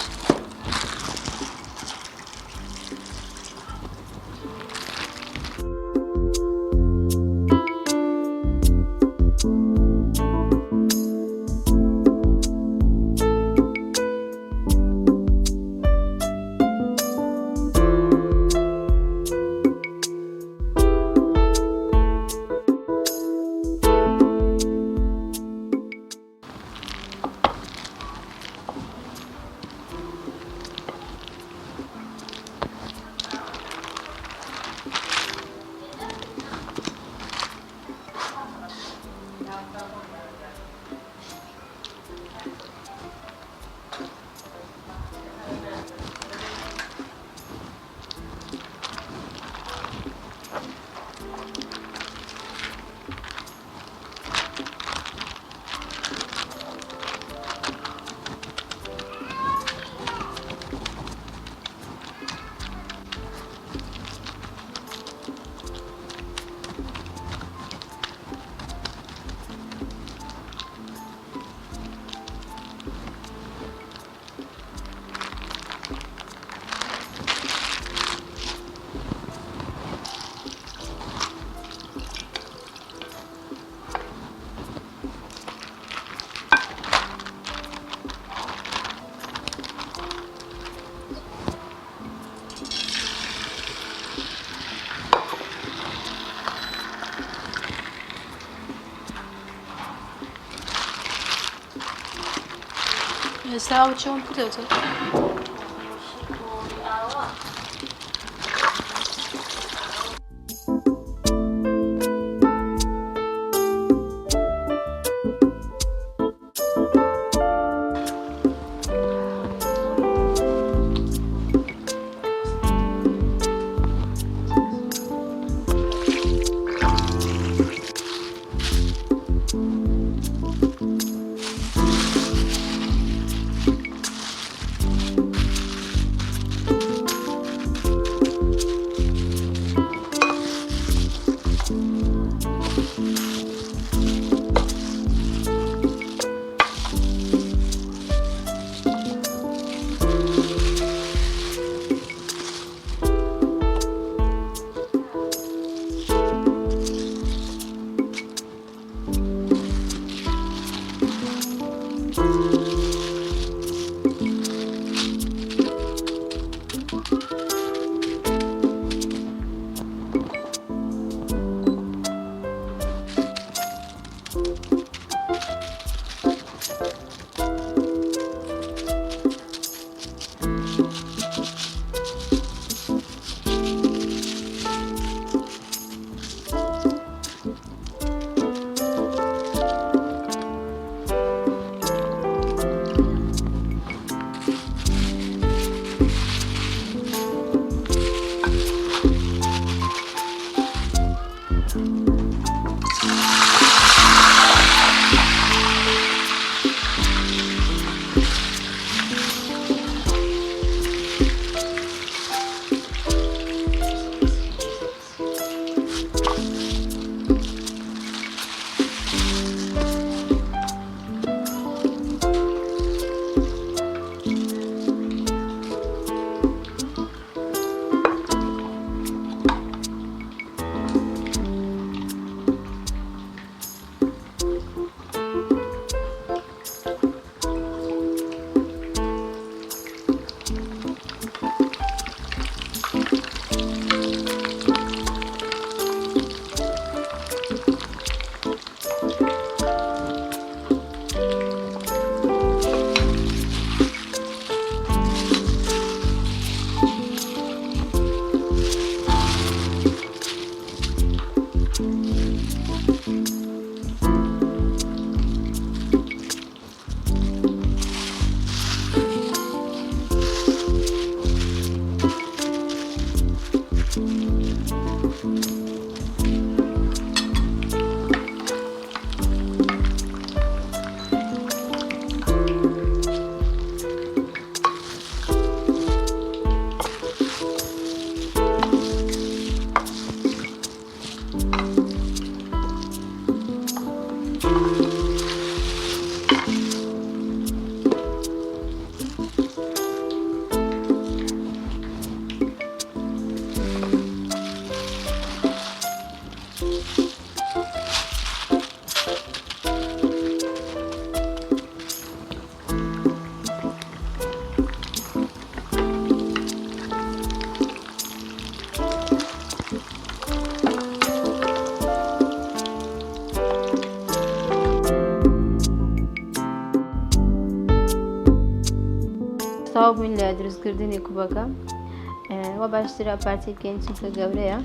Stavo çabuk tutuyordu. تەواو بووین لە دروستکردنی کوبەکە وە باشترە پارتی بکەین چونکە گەورەیە.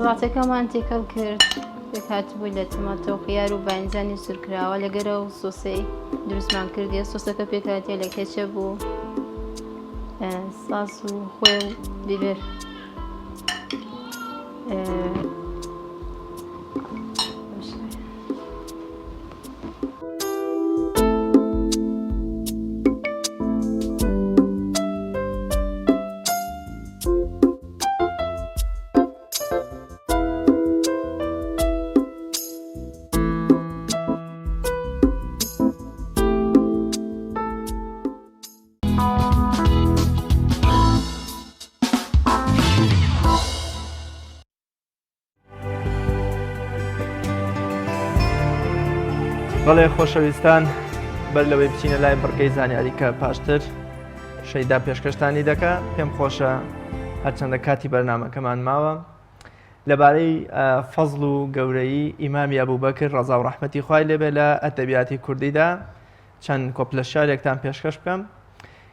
ڕاتەکەمان تێکەڵ کرد هاتبووی لە تەماتە و خیار و بانجانی سورکراوە لەگەرە و سۆسەی دروستمان کردێ. سۆسەکە پێکاتێ لە کێچەپ و ساس و خۆێ و بیبێر بەڵێ خۆشەویستان بەر لەوەی بچینە لای بڕگەی زانیاری کە پاشتر شەیدا پێشکەشتانی دەکا پێم خۆشە هەرچەندە کاتی بەرنامەکەمان ماوە لەبارەی فەزڵ و گەورەی ئیمامی ئەبوبەکر ڕەزا و ڕەحمەتی خوای لێبێ لە ئەدەبیاتی کوردیدا چەند کۆپلە شارێکتان پێشکەش بکەم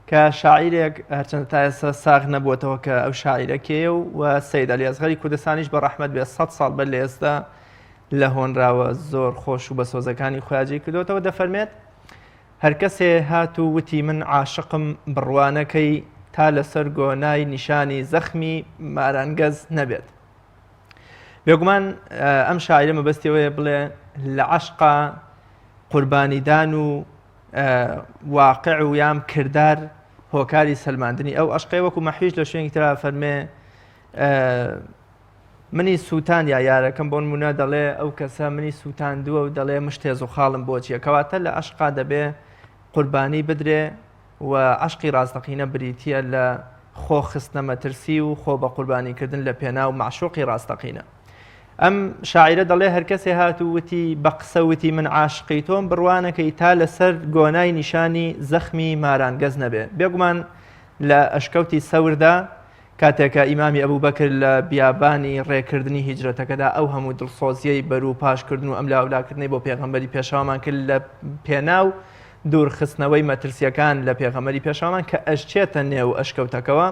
کە شاعیرێک هەرچەندە تا ئێستا ساغ نەبووەتەوە کە ئەو شاعیرە کێیە و سەید عەلی ئەزغەری کوردستانیش بە ڕەحمەت بێ 100 ساڵ بەر لە ئێستا لە هۆنراوە زۆر خۆش و بە سۆزەکانی خۆیاجی کردوتەوە. دەفەرمێت هەر کەسێ هات و وتی من عاشقم بڕوانەکەی تا لەسەر گۆنای نیشانی زەخمی مارانگەز نەبێت. بێگومان ئەم شاعرە مەبەستیەوەیە بڵێ لە عەشقا قوربانیدان و واقع و یام کردار هۆکاری سەلماندنی ئەو عەشقەی وەکو مەحویش لە شوێنی ترا فەرمێ منی سووتان یا یارەکەم بۆ نمونە دەڵێ ئەو کەسە منی سووتاندووە و دەڵێ مشتێز و خاڵم بۆچیە کەواتە لە عەشقا دەبێ قوربانی بدرێ و عەشقی ڕاستەقینە بریتیە لە خۆ خستنە مەترسی و خۆ بە قوربانیکردن لە پێنا و معشوقی ڕاستەقینە. ئەم شاعرە دەڵێ هەر کەسێ هات و وتی بە قسە وتی من عاشقی تۆم بڕوانەکەی تا لەسەر گۆنای نیشانی زەخمی مارانگەز نەبێ. بێگومان لە ئەشکەوتی سەوردا کاتێکە ئیمامی ئەبوو بەکر لە بیابانی ڕێکردنی هیجرەتەکەدا ئەو هەموو دڵسۆزیەی بەرو پاشکردن و ئەم لاولاکردنی بۆ پێغەمبەری پێشاومان کرد لە پێناو دوورخستنەوەی مەترسیەکان لە پێغەمبەری پێشاومان کە ئەشچێتە نێو ئەشکەوتەکەەوە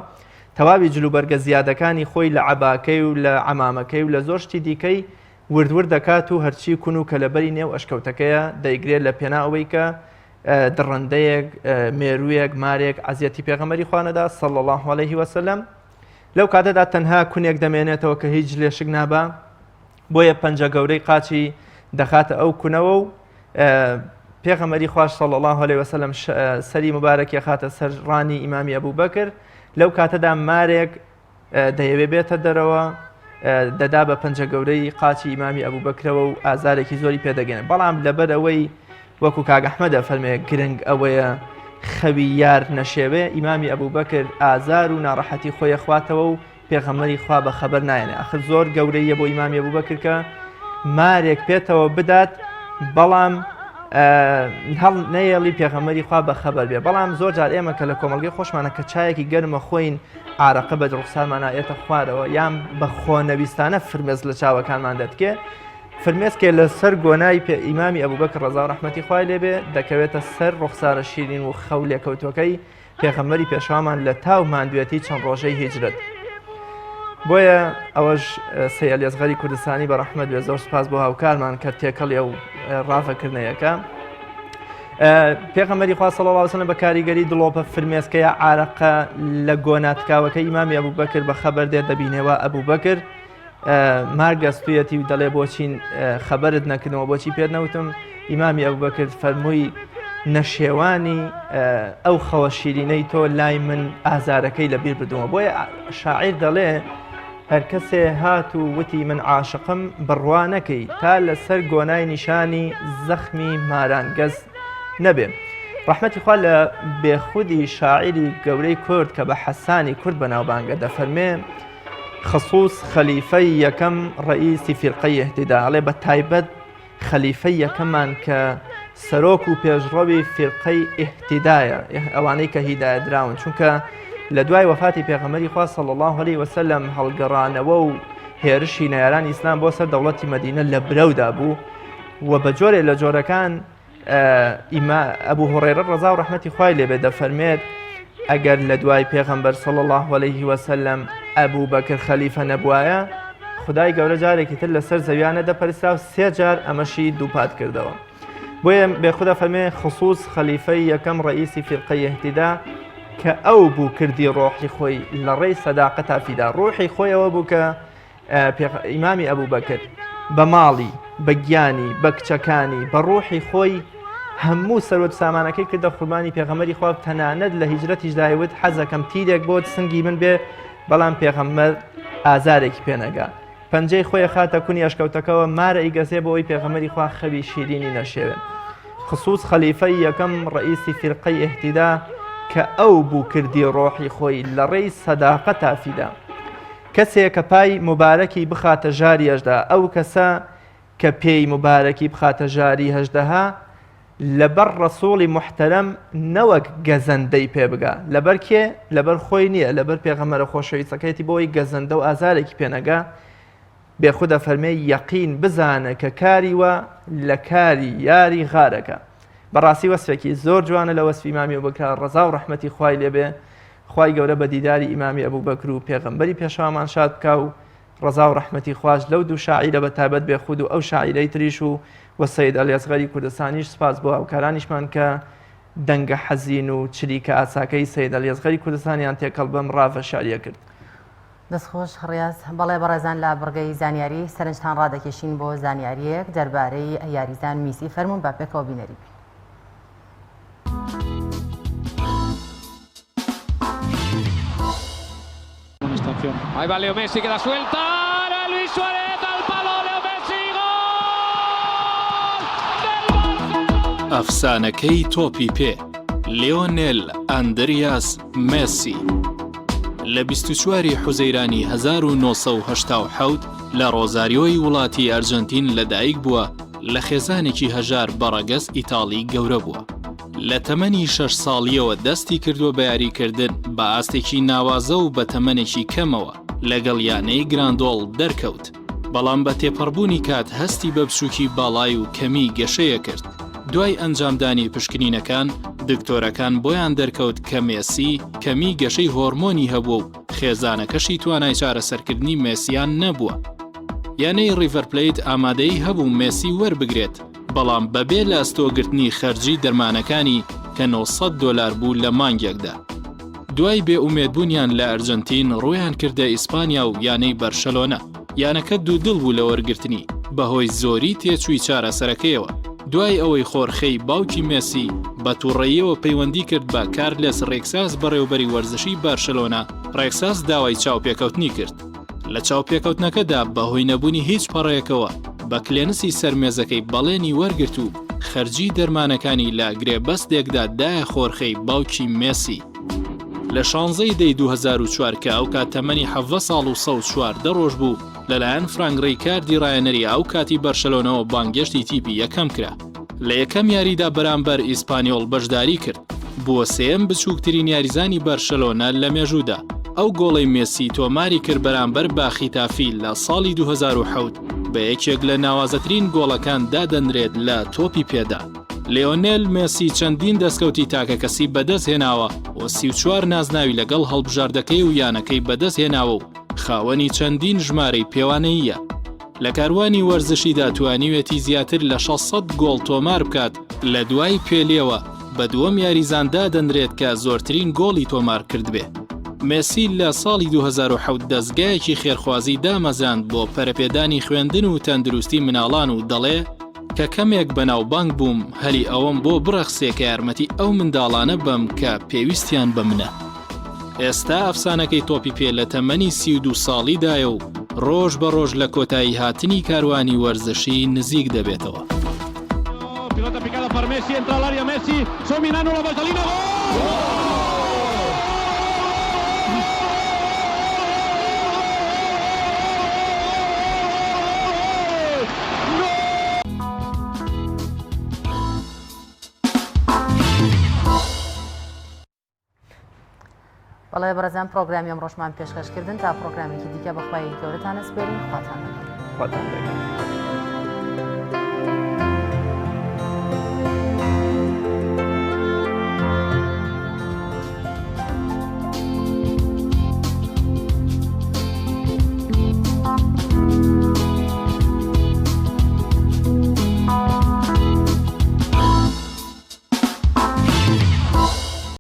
تەواوی جلوبەرگە زیادەکانی خۆی لە عەباکەی و لە عەمامەکەی و لە زۆر شتی دیکەی وردور دەکات و هەرچی کون و کە لەبەری نێو ئەشکەوتەکەیە دەیگرێت لە پێنا ئەوەی کە دڕندەیەک مێروویەک مارێک عەزیەتی پێغەمبەری خوانەدا صلی الله علیه وسلم لەو کاتەدا تەنها کونێک دەمێنێتەوە کە هیچ لێشک نابا بۆیە پەنجە گەورەی قاچی دەخاتە ئەو کونەوە و پێغەمبەری خوای صلی الله علیه وسلم سەری مبارەکی خاتە سەر ڕانی ئیمامی ئەبوو بەکر لەو کاتەدا مارێک دەیەوێ بێتە دەرەوە دەدا بە پەنجە گەورەی قاچی ئیمامی ئەبوو بەکرەوە و ئازارێکی زۆری پێدەگەێنێت بەڵام لەبەر ئەوەی وەکو کاک ئەحمەدە فەرمێ گرنگ ئەوەیە خەوی یار نەشێوێ ئیمامی ئەبوو بەکر ئازار و ناڕەحەتی خۆی خواتەوە و پێغەمبەری خوا بە خەبەر نایەنێ ئاخر زۆر گەورەیە بۆ ئیمامی ئەبوو بەکر کە مارێک پێتەوە بدات بەڵام هەڵ نەیەڵی پێغەمبەری خوا بە خەبەر بێ بەڵام زۆر جار ئێمە کە لە کۆمەڵگەی خۆشمانە کە چایەکی گەرمە خۆین عارەقە بە ڕوخسارمان ئێتە خوارەوە یان بە خۆنەویستانە فرمێز لە چاوەکانمان دەتکێ فرمێسکێ لە سەر گۆنای ئیمامی ئەبوو بەکر ڕەزا و ڕەحمەتی خوای لێبێ دەکەوێتە سەر ڕوخسارە شیرین و خەو لێکەوتوەکەی پێغەمبەری پێشوامان لە تاو ماندوێتی چەند ڕۆژەی هیجرەت بۆیە ئەوەش سەید ئەلیەزغەری کوردستانی بە ڕەحمەت بێ زۆر سپاس بۆ هاوکارمان کە تێکەڵی ئەو ڕافەکردنەیەەکە پێغەمبەری خوا صلی الله علیه وسلم بە کاریگەری دڵۆپە فرمێسکەیە عارەقە لە گۆناتکاوەکە ئیمامی ئەبوو بەکر بە خەبەر دێت دەبینێەوە ئەبوو بەکر مارگەستویەتی و دەڵێ بۆچین خەبەرت نەکردنەوە بۆچی پێت نەوتم ئیمامی ئەبوو بەکر فەرمووی نەشێوانی ئەو خەوە شیرینەی تۆ لای من ئازارەکەی لەبیر بردووە بۆیە شاعیر دەڵێ هەر کەسێ هات و وتی من عاشقم بڕوانەکەی تا لەسەر گۆنای نیشانی زەخمی مارانگەز نەبێ ڕەحمەتی خوا لە بێخودی شاعری گەورەی کورد کە بە حەسانی کورد بەناوبانگە دەفەرمێ خصوص خەلیفەی یەکەم ڕئیسی فیرقەی ئیهتیدا ئەڵێ بە تایبەت خەلیفەی یەکەمان کە سەرۆک و پێشڕەوی فیرقەی ئیهتیدایە ئەوانەی کە هیدایەتراون چونکە لە دوای وەفاتی پێغەمبەری خوا صلی الله علیه وسلم هەڵگەڕانەوە و هێرشی نەیارانی ئیسلام بۆ سەر دەوڵەتی مەدینە لە برەودا بوو و بە جۆرێ لە جۆرەکان ئەبوو هوڕێرە ڕەزا و ڕەحمەتی خوای لێبێ دەفەرمێت ئەگەر لە دوای پێغەمبەر صلی الله علیه وسلم ئەبوو بەکر خەلیفە نەبوایە خدای گەورە جارێکی تر لەسەر زەویانە دەپەرستا و سێ جار ئەمەشی دووپات کردەوە بۆیە بێخودە فەرمێ خصوص خەلیفەی یەکەم ڕئیسی فیرقەی ئیهتیدا کە ئەو بوو کردی ڕۆحی خۆی لە ڕێی سەداقەتا فیدا ڕۆحی خۆیەوە بوو کە ئیمامی ئەبوو بەکر بە ماڵی بە گیانی بە کچەکانی بە ڕۆحی خۆی هەموو سەرۆت سامانەکەی کردە قوربانی پێغەمبەری خوا تەنانەت لە هیجرەتیش دایوت حەزەکەم تیرێک بۆ سنگی من بێ بەڵام پێغەمبەر ئازارێکی پێنەگا پەنجەی خۆی خاتە کونی ئەشکەوتەکەەوە مارە ئیگەزێ بۆ ئەوی پێغەمبەری خوا خەوی شیرینی نەشێوێن خصوص خەلیفەی یەکەم ڕئیسی فیرقەی ئیهتیدا کە ئەو بوو کردی ڕۆحی خۆی لە ڕێی سەداقەتا فیدا کەسێک کە پای مبارەکی بخاتە ژاری هەژدا ئەو کەسە کە پێی مبارەکی بخاتە ژاری هەژدەها لەبەر ڕەسوڵی محتەرەم نەوەک گەزەندەی پێ بگا لەبەر کێ لەبەر خۆی نییە لەبەر پێغەمبەرە خۆشەویستەکەیەتی بۆی گەزەندە و ئازارێکی پێنەگا بێخودە فەرمێ یەقین بزانە کە کاری وە لە کاری یاری غارەکە بەڕاستی وەسفێکی زۆر جوانە لە وەسفی ئیمامی ئەبوو بەکر ڕەزا و ڕەحمەتی خوای لێبێ خوای گەورە بە دیداری ئیمامی ئەبوو بەکر و پێغەمبەری پێشاومان شاد بکا و ڕەزا و ڕەحمەتی خوش لەو دوو شاعیرە بە تایبەت بێخود و ئەو شاعیرەی تریش و سەید ئەلیەزغەری کوردستانیش سپاس بۆ هاوکارانیشمان کە دەنگە حەزین و چریکە ئاساکەی سەید ئەلیەزغەری کوردستانیان تێکەڵ بەم ڕافە شاریە کرد دەستخۆش ڕاز بەڵێ بەڕێزان لە بڕگەی زانیاری سەرنجتان ڕادەکێشین بۆ زانیاریەک دەربارەی یاریزان میسی فەرمونون با پێکەوە بینەری بین. Ahí va Leo Messi, queda suelta. ¡Ahora Luis Suárez al palo! ¡Leo Messi! ¡Gol! ئەفسانەکەی تۆپی پێ لیۆنێل ئەندریاس مێسی لە 24 حوزەیرانی 1970 لە ڕۆزاریۆی وڵاتی ئەرجنتین لەدایک بووە لە خێزانێکی هەژار بەڕەگەز ئیتاڵی گەورە بووە. لە تەمەنی 6 ساڵیەوە دەستی کردووە بە یاریکردن بە ئاستێکی ناوازە و بە تەمەنێکی کەمەوە لەگەڵ یانەی گراندۆڵ دەرکەوت. بەڵام بە تێپەڕبوونی کات هەستی بە بچووکی باڵای و کەمی گەشەیە کرد. دوای ئەنجامدانی پشکنینەکان دکتۆرەکان بۆیان دەرکەوت کە مێسی کەمی گەشەی هۆرمۆنی هەبووە و خێزانەکەشی توانای چارەسەرکردنی مێسیان نەبووە. یانەی ریڤەر پلیت ئامادەی هەبوو مێسی وەربگرێت، بەڵام بەبێ لە ئەستۆگرتنی خەرجی دەرمانەکانی کە $900 بوو لە مانگێکدا. دوای بێئومێدبوونیان لە ئەرجنتین ڕوویان کردە ئیسپانیا و یانەی بەرشەلۆنە. یانەکە دوودڵ بوو لە وەرگرتنی بەهۆی زۆری تێچووی چارەسەرەکەیەوە. دوای ئەوەی خۆرخەی باوکی مێسی بە تووڕێیەوە پەیوەندی کرد بە کارلێس ڕێکساس بەڕێوەبەری وەرزشی بارشەلۆنا، ڕێکساس داوای چاوپێکەوتنی کرد. لە چاوپێکەوتنەکەدا بەهۆی نەبوونی هیچ پەڕەیەکەوە بە کلێنسی سەرمێزەکەی بەڵێنی وەرگرت و خەرجی دەرمانەکانی لا گرێبەستێکدا دایە خۆرخەی باوکی مێسی. لە 16 دەی 2004 کە ئەو کات تەمەنی 7 ساڵ و 114 ڕۆژ بوو لەلایەن فرانک ڕیکاردی ڕایەنەری ئەو کاتی بەرشەلۆنەوە بانگێشتی تیپی یەکەم کرا. لە یەکەم یاریدا بەرامبەر ئیسپانیۆڵ بەشداری کرد. بووە سێم بچووکترین یاریزانی بەرشەلۆنە لە مێژوودا. ئەو گۆڵەی مێسی تۆماری کرد بەرامبەر با خیتافی لە ساڵی 2007 بە یەکێک لە ناوازەترین گۆڵەکان دادەنرێت لە تۆپی پێدا. لیۆنێل مێسی چەندین دەستکەوتی تاکە کەسی بەدەست هێناوە و 34 نازناوی لەگەڵ هەڵبژاردەکەی و یانەکەی بەدەست هێناوە و خاوەنی چەندین ژمارەی پێوانەییە. لە کاروانی وەرزشیدا توانیوێتی زیاتر لە 600 گۆڵ تۆمار بکات. لە دوای پێلێوە بە دووەم یاریزاندا دەنرێت کە زۆرترین گۆڵی تۆمار کردبێ. مێسی لە ساڵی 2007 دەستگایەکی خێرخوازی دامەزاند بۆ پەرەپێدانی خوێندن و تەندروستی مناڵان و دەڵێ کە کەمێک بەناوبانگ بووم هەلی ئەوەم بۆ بڕەخسێکە یارمەتی ئەو منداڵانە بەم کە پێویستیان بە منە. ئێستا ئەفسانەکەی تۆپی پێ لە تەمەنی 32 ساڵیدایە و ڕۆژ بە ڕۆژ لە کۆتایی هاتنی کاروانی وەرزشی نزیک دەبێتەوە. Pilota picada per Messi, entra a l'àrea Messi, Sominano la vaselina, gol! بەڵێ بەڕێزان پرۆگرامی ئەم ڕۆژمان پێشکەشکردن تا پرۆگرامێکی دیکە بەخوای گەورەتان ئەسپێرین خواتان.